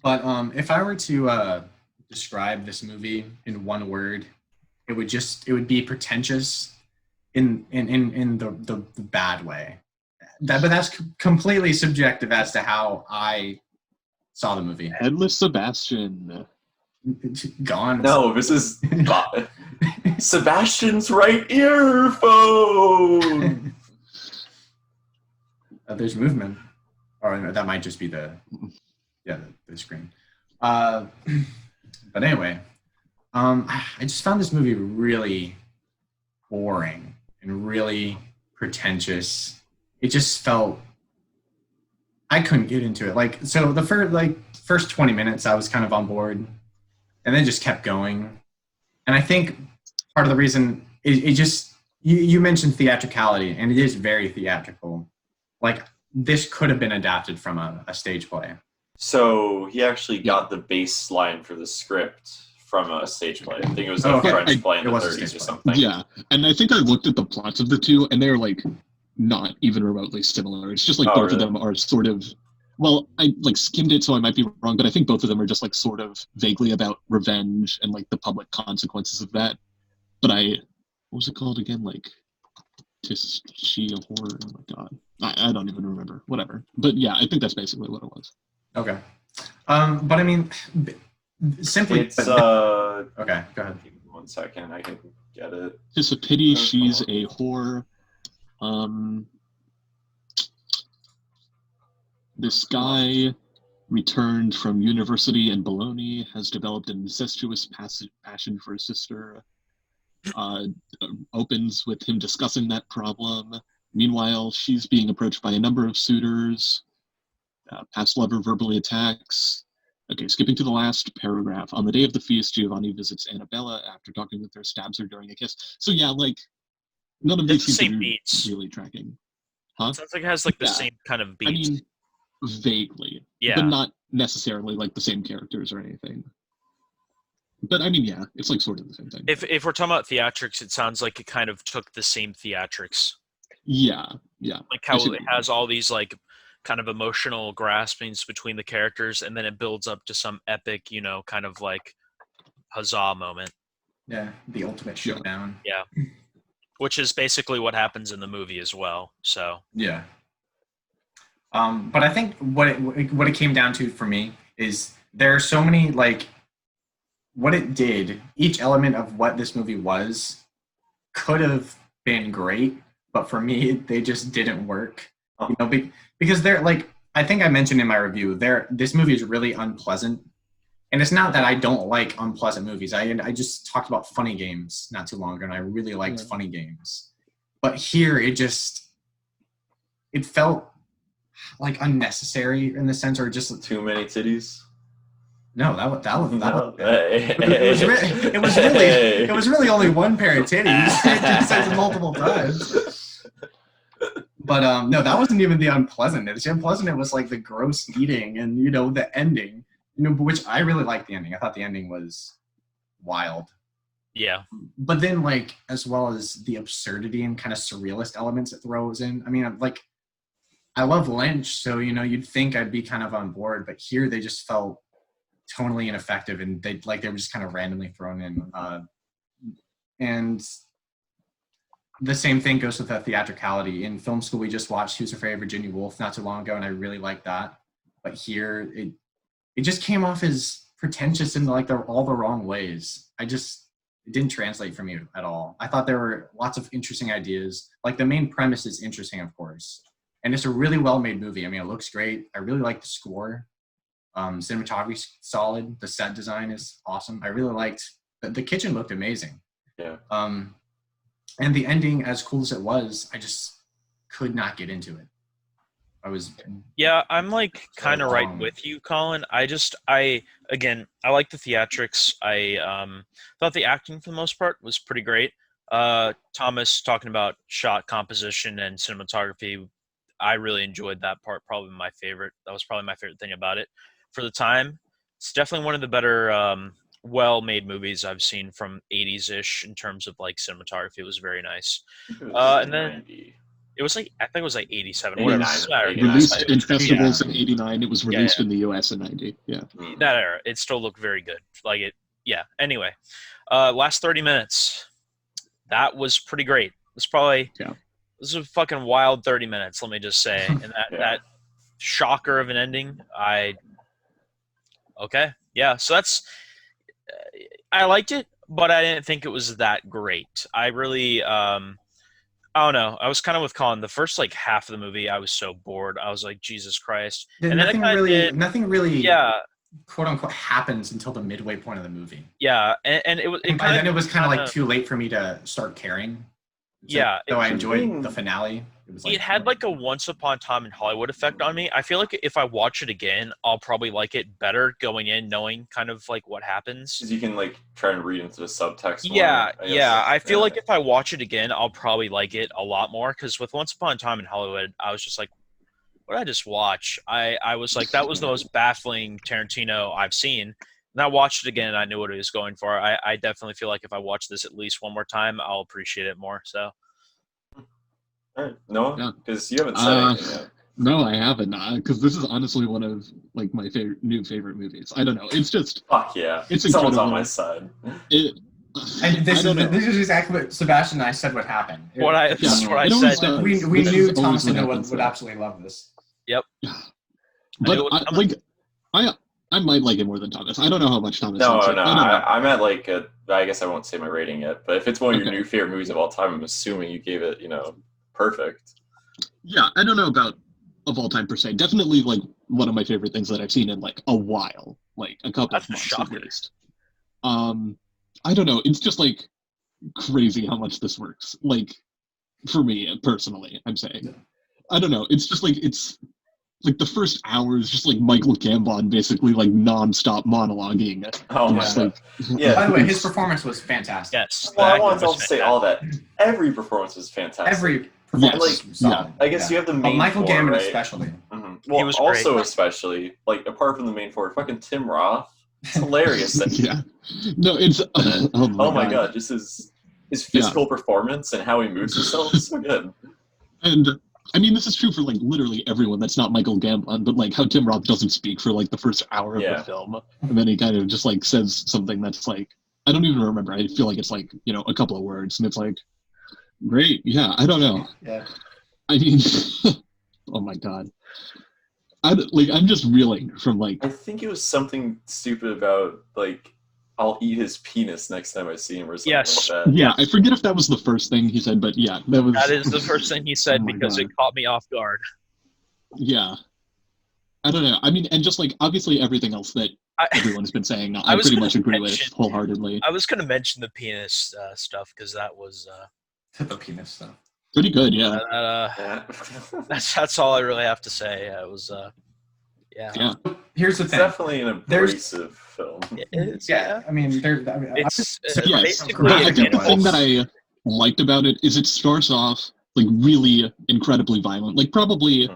But if I were to describe this movie in one word, it would be pretentious in the bad way. But that's completely subjective as to how I saw the movie. Headless Sebastian. Gone. No, this is Sebastian's right earphone. There's movement, or that might just be the screen. But anyway, I just found this movie really boring and really pretentious. It just felt I couldn't get into it. Like, so the first 20 minutes I was kind of on board, and then just kept going. And I think part of the reason it just you mentioned theatricality, and it is very theatrical. Like, this could have been adapted from a stage play. So he actually got the baseline for the script from a stage play. I think it was a French play in the 30s or something. Yeah, and I think I looked at the plots of the two, and they're like not even remotely similar. It's just like both of them are sort of, well, I like skimmed it, so I might be wrong, but I think both of them are just like sort of vaguely about revenge and like the public consequences of that. But what was it called again? Like, Tis She a Horror? Oh my god. I don't even remember. Whatever. But yeah, I think that's basically what it was. Okay. But I mean, simply... It's, okay, go ahead. 1 second, I can get it. It's a pity she's a whore. This guy returned from university in Bologna, has developed an incestuous passion for his sister. Opens with him discussing that problem. Meanwhile, she's being approached by a number of suitors. Past lover verbally attacks. Okay, skipping to the last paragraph. On the day of the feast, Giovanni visits Annabella. After talking with her, stabs her during a kiss. So yeah, like, none of these seem to be really tracking. Huh? Sounds like it has like the same kind of beats. I mean, vaguely. Yeah. But not necessarily like the same characters or anything. But I mean, yeah, it's like sort of the same thing. If we're talking about theatrics, it sounds like it kind of took the same theatrics. Yeah. Like how it has all these like kind of emotional graspings between the characters, and then it builds up to some epic, kind of like huzzah moment. Yeah, the ultimate showdown. Yeah. Which is basically what happens in the movie as well. So yeah. But I think what it came down to for me is there are so many like what it did. Each element of what this movie was could have been great, but for me, they just didn't work. Because they're like I think I mentioned in my review, this movie is really unpleasant. And it's not that I don't like unpleasant movies. I just talked about Funny Games not too long ago, and I really liked Funny Games. But here, it felt like unnecessary in the sense, or just too many titties. No, that was It it was really only one pair of titties. It just says it multiple times. But no, that wasn't even the unpleasantness. The unpleasantness was like the gross eating and the ending. Which I really liked the ending. I thought the ending was wild. Yeah. But then, like, as well as the absurdity and kind of surrealist elements it throws in. I mean, like, I love Lynch, so, you'd think I'd be kind of on board. But here they just felt tonally ineffective, and they were just kind of randomly thrown in. And the same thing goes with the theatricality. In film school, we just watched Who's Afraid of Virginia Woolf not too long ago, and I really liked that. But here, it just came off as pretentious in like all the wrong ways. It didn't translate for me at all. I thought there were lots of interesting ideas. Like the main premise is interesting, of course. And it's a really well-made movie. I mean, it looks great. I really like the score. Cinematography's solid. The set design is awesome. I really liked the kitchen looked amazing. Yeah. And the ending, as cool as it was, I just could not get into it. Yeah, I'm like kind of right with you, Collin. I like the theatrics. I thought the acting for the most part was pretty great. Thomas talking about shot composition and cinematography, I really enjoyed that part. Probably my favorite. That was probably my favorite thing about it. For the time, it's definitely one of the better, well-made movies I've seen from 80s-ish in terms of like cinematography. It was very nice. And then 90. it was like, I think it was like 87. 89, whatever. 89. Released in festivals in 89. It was released in the US in 90. Yeah. That era. It still looked very good. Like it. Yeah. Anyway, last 30 minutes. That was pretty great. It was probably, This was a fucking wild 30 minutes, let me just say. And that shocker of an ending, okay. Yeah. So that's, I liked it, but I didn't think it was that great. I really, I don't know. I was kind of with Collin. The first like half of the movie, I was so bored. I was like, Jesus Christ. And nothing really, quote unquote, happens until the midway point of the movie. Yeah, and by then it was kind of like too late for me to start caring. So I enjoyed the finale. It had like a Once Upon a Time in Hollywood effect on me. I feel like if I watch it again, I'll probably like it better going in knowing kind of like what happens. Because you can like try and read into the subtext more, Yeah. I feel like if I watch it again, I'll probably like it a lot more. Because with Once Upon a Time in Hollywood, I was just like, what did I just watch? I was like, that was the most baffling Tarantino I've seen. And I watched it again and I knew what he was going for. I definitely feel like if I watch this at least one more time, I'll appreciate it more. So. All right. No, because you haven't said anything yet. No, I haven't. Because this is honestly one of like my new favorite movies. I don't know. It's just fuck yeah. It's someone's incredible. on my side. This is exactly what Sebastian and I said would happen. This is what I said. We knew Thompson would absolutely love this. Yep. But I might like it more than Thomas. I don't know how much Thomas. I'm at like I guess I won't say my rating yet. But if it's one of your new favorite movies of all time, I'm assuming you gave it perfect. Yeah, I don't know about of all time per se. Definitely like one of my favorite things that I've seen in like a while, like a couple of months at least. I don't know. It's just like crazy how much this works. Like for me personally, I'm saying. I don't know. It's just like it's like the first hour is just like Michael Gambon basically like non-stop monologuing. Oh my God. Yeah. By the way, his performance was fantastic. Yes. Well, I wanted to say all that. Every performance was fantastic. Every performance was solid. I guess you have the main Michael Gambon right? especially. Mm-hmm. Well, he was also great. Especially like apart from the main four, fucking Tim Roth It's hilarious. Yeah. No, it's Oh my god, just his physical performance and how he moves himself is so good. And I mean, this is true for like literally everyone that's not Michael Gambon, but like how Tim Roth doesn't speak for like the first hour of the film, and then he kind of just like says something that's like, I don't even remember. I feel like it's like, you know, a couple of words, and it's like, great, yeah, I don't know. Yeah. I mean, oh my god, I'm just reeling from like. I think it was something stupid about like, I'll eat his penis next time I see him or something like that. Yeah, I forget if that was the first thing he said, but yeah, that is the first thing he said because God. it caught me off guard. Yeah. I don't know. I mean, and just like obviously everything else that everyone's been saying, I pretty much agree with wholeheartedly. I was going to mention the penis stuff because that was The penis stuff. Pretty good, yeah. That's all I really have to say. It was Yeah. Here's the It's thing. definitely an abrasive film. Yeah, I mean, it's Yeah, basically. I think the thing that I liked about it is it starts off like really incredibly violent. Like probably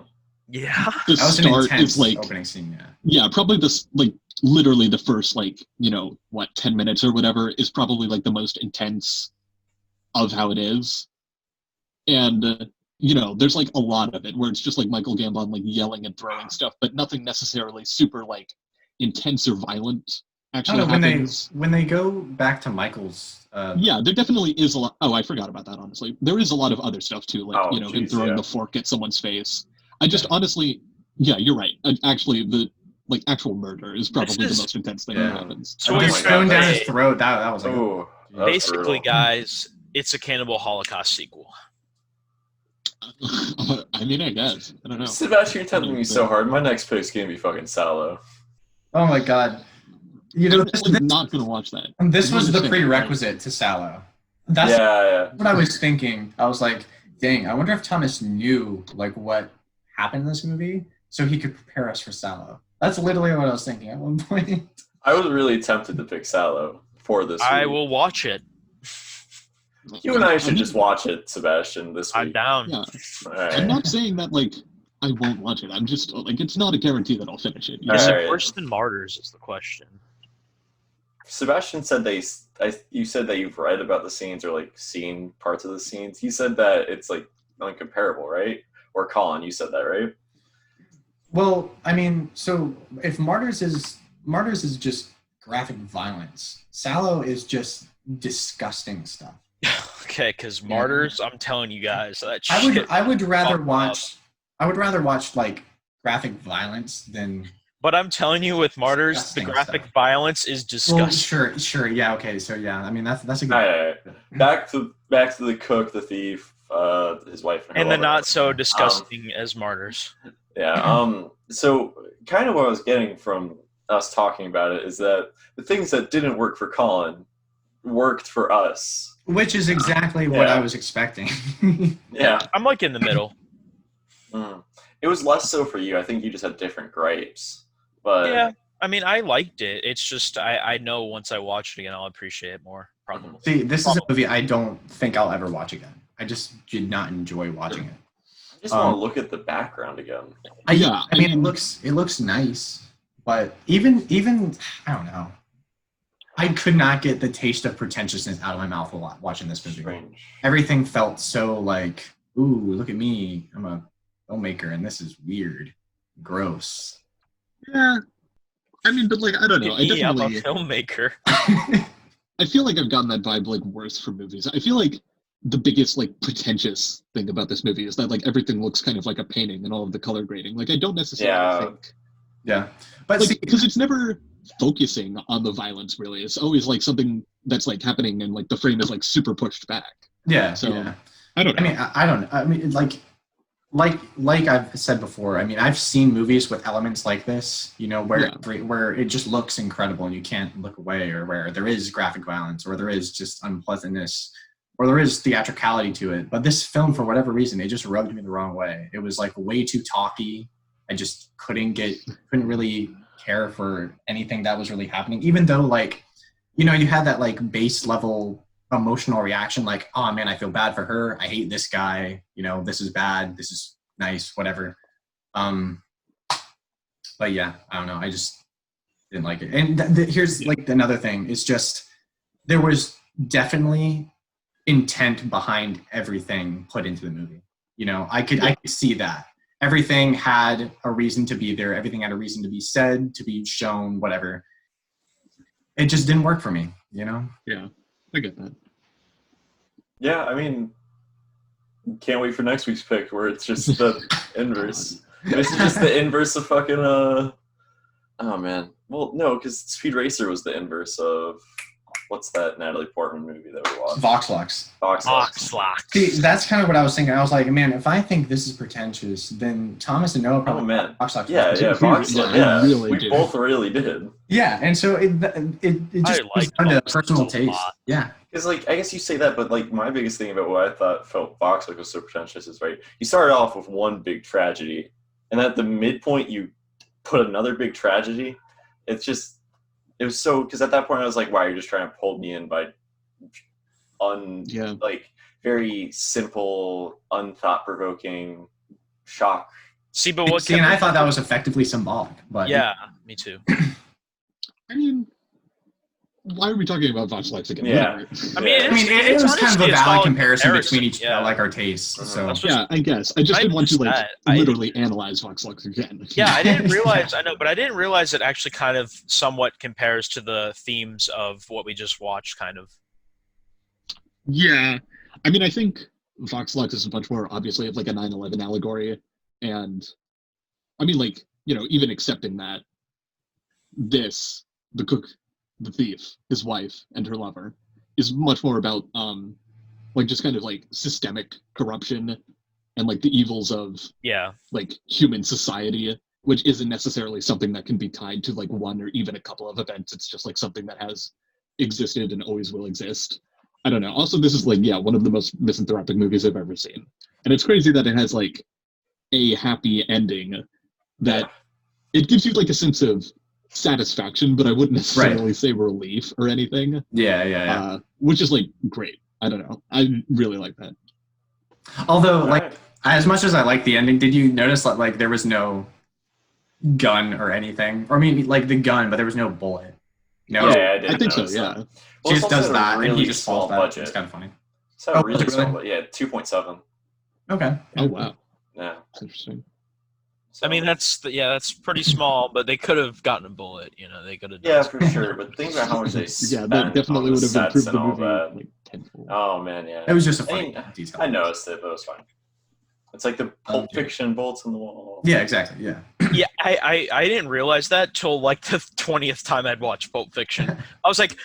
the that was start an intense is like opening scene. yeah, probably this like literally the first like, you know, 10 minutes or whatever is probably like the most intense of how it is. And you know, there's like a lot of it where it's just like Michael Gambon like yelling and throwing stuff, but nothing necessarily super like intense or violent actually happens. When they go back to Michael's yeah, there definitely is a lot. Oh, I forgot about that, honestly. There is a lot of other stuff too, like him throwing the fork at someone's face. I just honestly, yeah, you're right. Actually, the like actual murder is probably the most intense thing that happens. So just thrown down his throat. That was like basically, guys, it's a Cannibal Holocaust sequel. I mean, I guess. I don't know. Sebastian, you're tempting me so hard. My next pick's gonna be fucking Sallow. Oh my god. You know, I'm not gonna watch that. This was the prerequisite to Sallow. That's what I was thinking. I was like, dang, I wonder if Thomas knew like what happened in this movie so he could prepare us for Sallow. That's literally what I was thinking at one point. I was really tempted to pick Sallow for this week. I will watch it. You and I should just watch it, Sebastian, this week. I'm down. Yeah. Right. I'm not saying that like I won't watch it. I'm just like it's not a guarantee that I'll finish it. Is it worse than Martyrs is the question. Sebastian said you said that you've read about the scenes or like seen parts of the scenes. He said that it's like uncomparable, right? Or Collin, you said that, right? Well, I mean, so if Martyrs is just graphic violence, Sallow is just disgusting stuff. Okay, because Martyrs, I'm telling you guys, that shit. I would rather watch like graphic violence than. But I'm telling you, with Martyrs, the graphic violence is disgusting. Well, sure, yeah, okay, so yeah, I mean that's a good. Right. Back to the cook, the thief, his wife, and the not so disgusting as Martyrs. Yeah. So kind of what I was getting from us talking about it is that the things that didn't work for Collin worked for us. Which is exactly what I was expecting. Yeah. I'm like in the middle. It was less so for you. I think you just had different gripes. But yeah, I mean, I liked it. It's just I know once I watch it again, I'll appreciate it more, probably. See, this is a movie I don't think I'll ever watch again. I just did not enjoy watching it. I just want to look at the background again. I mean, it looks nice, but even I don't know. I could not get the taste of pretentiousness out of my mouth while watching this movie. Strange. Everything felt so like, ooh, look at me. I'm a filmmaker, and this is weird, gross. Yeah, I mean, but like I don't know. I'm a filmmaker. I feel like I've gotten that vibe like worse from movies. I feel like the biggest like pretentious thing about this movie is that like everything looks kind of like a painting and all of the color grading. Like I don't necessarily think. Yeah, but like, because it's never focusing on the violence really. It's always like something that's like happening and like the frame is like super pushed back. Yeah. So yeah. I don't know. I don't know. I mean, like I've said before, I mean, I've seen movies with elements like this, you know, where it just looks incredible and you can't look away, or where there is graphic violence, or there is just unpleasantness, or there is theatricality to it. But this film, for whatever reason, it just rubbed me the wrong way. It was like way too talky. I just couldn't really care for anything that was really happening, even though, like, you know, you had that like base level emotional reaction, like, oh man, I feel bad for her, I hate this guy, you know, this is bad, this is nice, whatever. But yeah, I don't know, Didn't like it. And here's like another thing. It's just there was definitely intent behind everything put into the movie. You know, I could see that. Everything had a reason to be there. Everything had a reason to be said, to be shown, whatever. It just didn't work for me, you know? Yeah, I get that. Yeah, I mean, can't wait for next week's pick where it's just the inverse. This is just the inverse of fucking, oh man. Well, no, because Speed Racer was the inverse of, what's that Natalie Portman movie that we watched? Vox Lux. Vox Lux. See, that's kind of what I was thinking. I was like, man, if I think this is pretentious, then Thomas and Noah probably Vox Lux. Yeah, Vox Lux. Yeah, really we both really did. Yeah, and so it just comes down to personal taste. Yeah. Because, like, I guess you say that, but, like, my biggest thing about what I thought felt Vox Lux was so pretentious is, right, you started off with one big tragedy, and at the midpoint you put another big tragedy. It's just, it was so, because at that point I was like, wow, you're just trying to pull me in by like, very simple, unthought-provoking shock. See, but what? See, and I thought that was effectively symbolic. But yeah, me too. I mean, why are we talking about Vox Lux again? Yeah. I mean, it was kind of a valid comparison between each, yeah. like, our tastes. So yeah, I guess. I just didn't want to, like, literally analyze Vox Lux again. Yeah, I didn't realize, I know, but I didn't realize it actually kind of somewhat compares to the themes of what we just watched, kind of. Yeah. I mean, I think Vox Lux is much more, obviously, of, like, a 9/11 allegory. And, I mean, like, you know, even accepting that, this, the cook, the thief, his wife, and her lover, is much more about, like, just kind of, like, systemic corruption and, like, the evils of, like, human society, which isn't necessarily something that can be tied to, like, one or even a couple of events. It's just, like, something that has existed and always will exist. I don't know. Also, this is, like, one of the most misanthropic movies I've ever seen. And it's crazy that it has, like, a happy ending that it gives you, like, a sense of satisfaction, but I wouldn't necessarily say relief or anything. Yeah. Which is, like, great. I don't know. I really like that. Although, like, as much as I like the ending, did you notice that, like, there was no gun or anything? Or, I mean, like, the gun, but there was no bullet. No, yeah, I think so. Yeah, she just does that, really and he just falls back. budget. It's kind of funny. So really small. Yeah, 2.7. Okay. Oh wow. Yeah, that's interesting. So, I mean, that's pretty small, but they could have gotten a bullet. You know, they could have. Yeah, for sure. But think about how much they spent. Yeah, that definitely would have improved the movie that. Like tenfold. Oh man, yeah. It was just a funny detail. I noticed it, but it was fine. It's like the Pulp Fiction bolts in the wall. Yeah, exactly. Yeah. Yeah, I didn't realize that till like the 20th time I'd watched Pulp Fiction. I was like,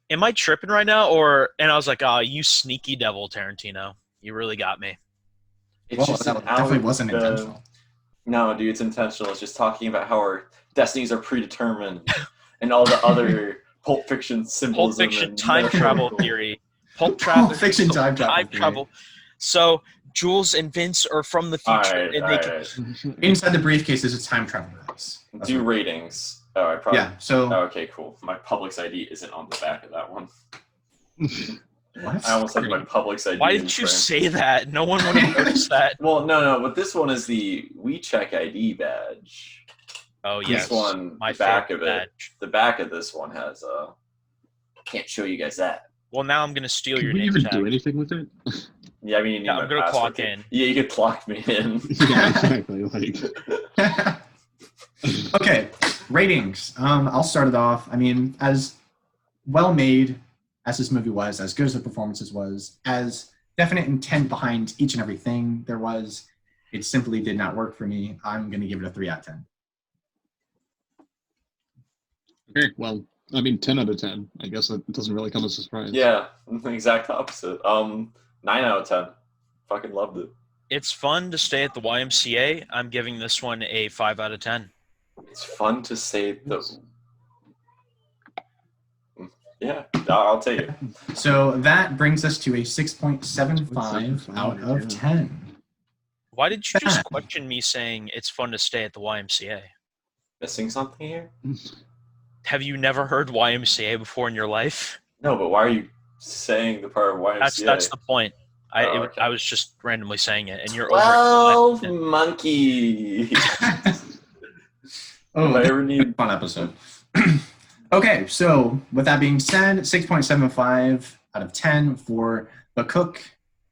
am I tripping right now? And I was like, oh, you sneaky devil, Tarantino. You really got me. It's just that definitely wasn't intentional. No, dude, it's intentional. It's just talking about how our destinies are predetermined and all the other Pulp Fiction symbolism. Pulp Fiction time travel theory. Pulp Fiction time travel. So Jules and Vince are from the future. Inside the briefcase is a time travel device. Do ratings. Oh, I probably. Yeah. So. Oh, okay, cool. My Publix ID isn't on the back of that one. What? I almost had my Publix ID. Why didn't you say that? No one would have noticed that. Well, no, but this one is the WeCheck ID badge. Oh, yes. This one, my the back of it. Badge. The back of this one has can't show you guys that. Well, now I'm gonna steal your name name tag. Can we even do anything with it? Yeah, I mean, you need I'm gonna clock in. Yeah, you could clock me in. Yeah, exactly. Like. Okay, ratings. I'll start it off. I mean, as well made as this movie was, as good as the performances was, as definite intent behind each and everything there was, it simply did not work for me. I'm going to give it a 3 out of 10. Okay, well, I mean, 10 out of 10. I guess it doesn't really come as a surprise. Yeah, the exact opposite. 9 out of 10. Fucking loved it. It's fun to stay at the YMCA. I'm giving this one a 5 out of 10. It's fun to say the... Yeah, I'll take it. So that brings us to a 6.75 out of 10. Why did you just question me saying it's fun to stay at the YMCA? Missing something here? Have you never heard YMCA before in your life? No, but why are you saying the part of YMCA? That's the point. I was just randomly saying it, and you're 12 monkey. Oh, I ever need fun episode. Okay, so with that being said, 6.75 out of 10 for The Cook,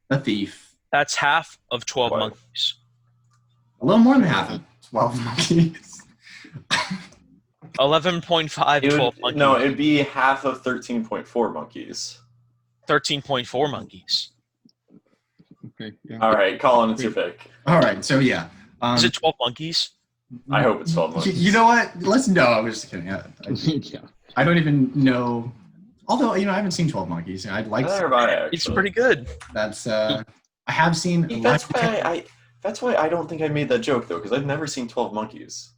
The Thief. That's half of 12 Wow. Monkeys. A little more than half of 12 monkeys. 11.5 It 12 would, Monkeys. no, it'd be half of 13.4 monkeys. 13.4 Monkeys. Okay. Yeah. All right, Collin, it's your pick. All right, so yeah. Is it 12 Monkeys? I hope it's 12 monkeys. You know what? Let's know. I was just kidding. Yeah. I don't even know. Although, I haven't seen 12 Monkeys. I'd like Neither to. have I, actually. It's pretty good. That's, I have seen. See, that's why I don't think I made that joke, though, because I've never seen 12 monkeys.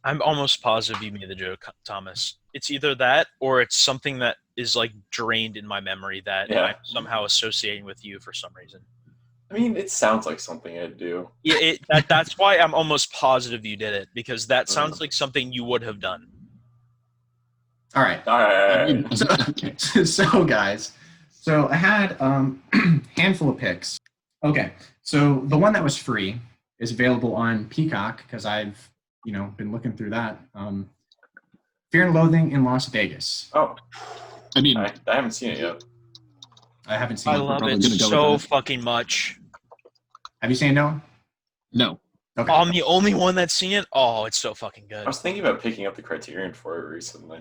I'm almost positive you made the joke, Thomas. It's either that or it's something that is like drained in my memory that Yeah. I'm somehow associating with you for some reason. I mean, it sounds like something I'd do. Yeah, that's why I'm almost positive you did it, because that sounds like something you would have done. All right. All right. I mean, okay. So guys, so I had handful of picks. Okay, so the one that was free is available on Peacock because I've been looking through that. Fear and Loathing in Las Vegas. Oh, I mean, I haven't seen it yet. I haven't seen I it. love probably it gonna go with so that. fucking much. Have you seen it, Noah? no. Okay. I'm the only one that's seen it. Oh, it's so fucking good. I was thinking about picking up the Criterion for it recently.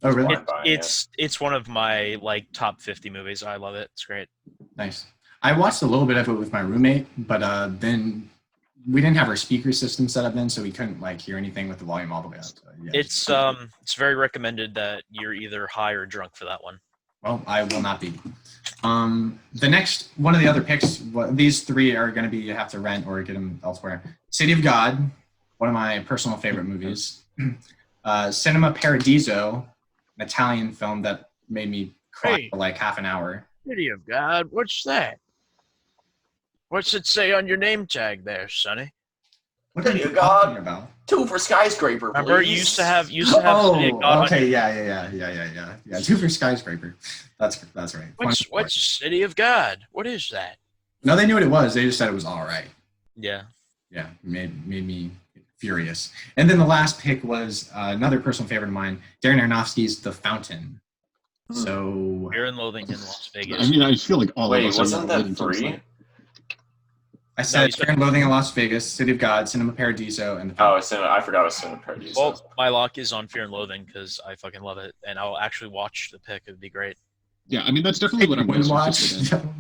Oh, really? Why buying it? It's one of my like top 50 movies. I love it. It's great. Nice. I watched a little bit of it with my roommate, but then we didn't have our speaker system set up then, so we couldn't hear anything with the volume all the way up. So, yeah. It's very recommended that you're either high or drunk for that one. Well, I will not be. The next one of the other picks, these three are going to be you have to rent or get them elsewhere. City of God, one of my personal favorite movies. Cinema Paradiso, an Italian film that made me cry for like half an hour. City of God, what's that? What's it say on your name tag there, Sonny? What are City you of God. talking about? 2 for Skyscraper, Remember, please. you used to have Oh, City of God okay, on your... yeah. 2 for Skyscraper. That's right. What's City of God? What is that? No, they knew what it was. They just said it was all right. Yeah. Yeah, made me furious. And then the last pick was another personal favorite of mine, Darren Aronofsky's The Fountain. So Fear and Loathing in Las Vegas. I mean, I feel like all Wait, of us wasn't are that leaning towards 3? that. I said you said- Fear and Loathing in Las Vegas, City of God, Cinema Paradiso, and The Oh, Fountain. I forgot it was Cinema Paradiso. Well, my lock is on Fear and Loathing because I fucking love it, and I'll actually watch the pick. It'd be great. Yeah, I mean, that's definitely what I'm Wouldn't most watch. interested in.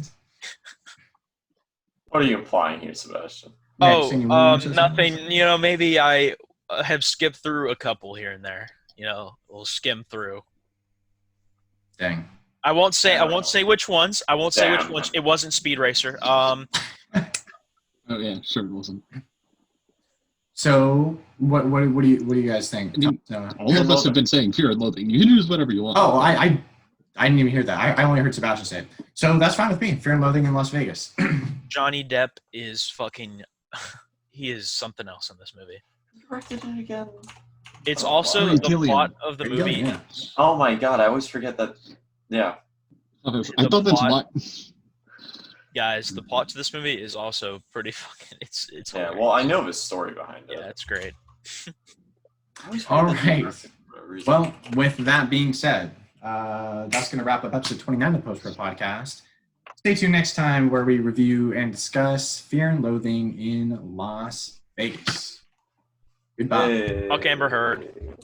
What are you implying here, Sebastian? Next thing you want to say Nothing. something? Maybe I have skipped through a couple here and there. We'll skim through. Dang. I won't say which ones. I won't say which Damn. ones. It wasn't Speed Racer. Oh yeah, sure it wasn't. So what do you guys think? I mean, Noah? All of us have been saying Fear and Loathing. You can use whatever you want. Oh, I didn't even hear that. I only heard Sebastian say it. So that's fine with me. Fear and Loathing in Las Vegas. Johnny Depp is fucking. He is something else in this movie. You directed it again? It's Oh, also Terry the Gilliam. plot of the Terry movie. Gilliam, Oh my god, I always forget that. Yeah. I the thought that's plot- why. Guys, the plot to this movie is also pretty fucking. It's Yeah, hilarious. well, I know the story behind it. Yeah, it's great. I always All forget that he right. directed it for a reason. Well, with that being said, that's going to wrap up episode 29 of the Post Pro Podcast. Stay tuned next time where we review and discuss Fear and Loathing in Las Vegas. Goodbye. Hey. Fuck Amber Heard.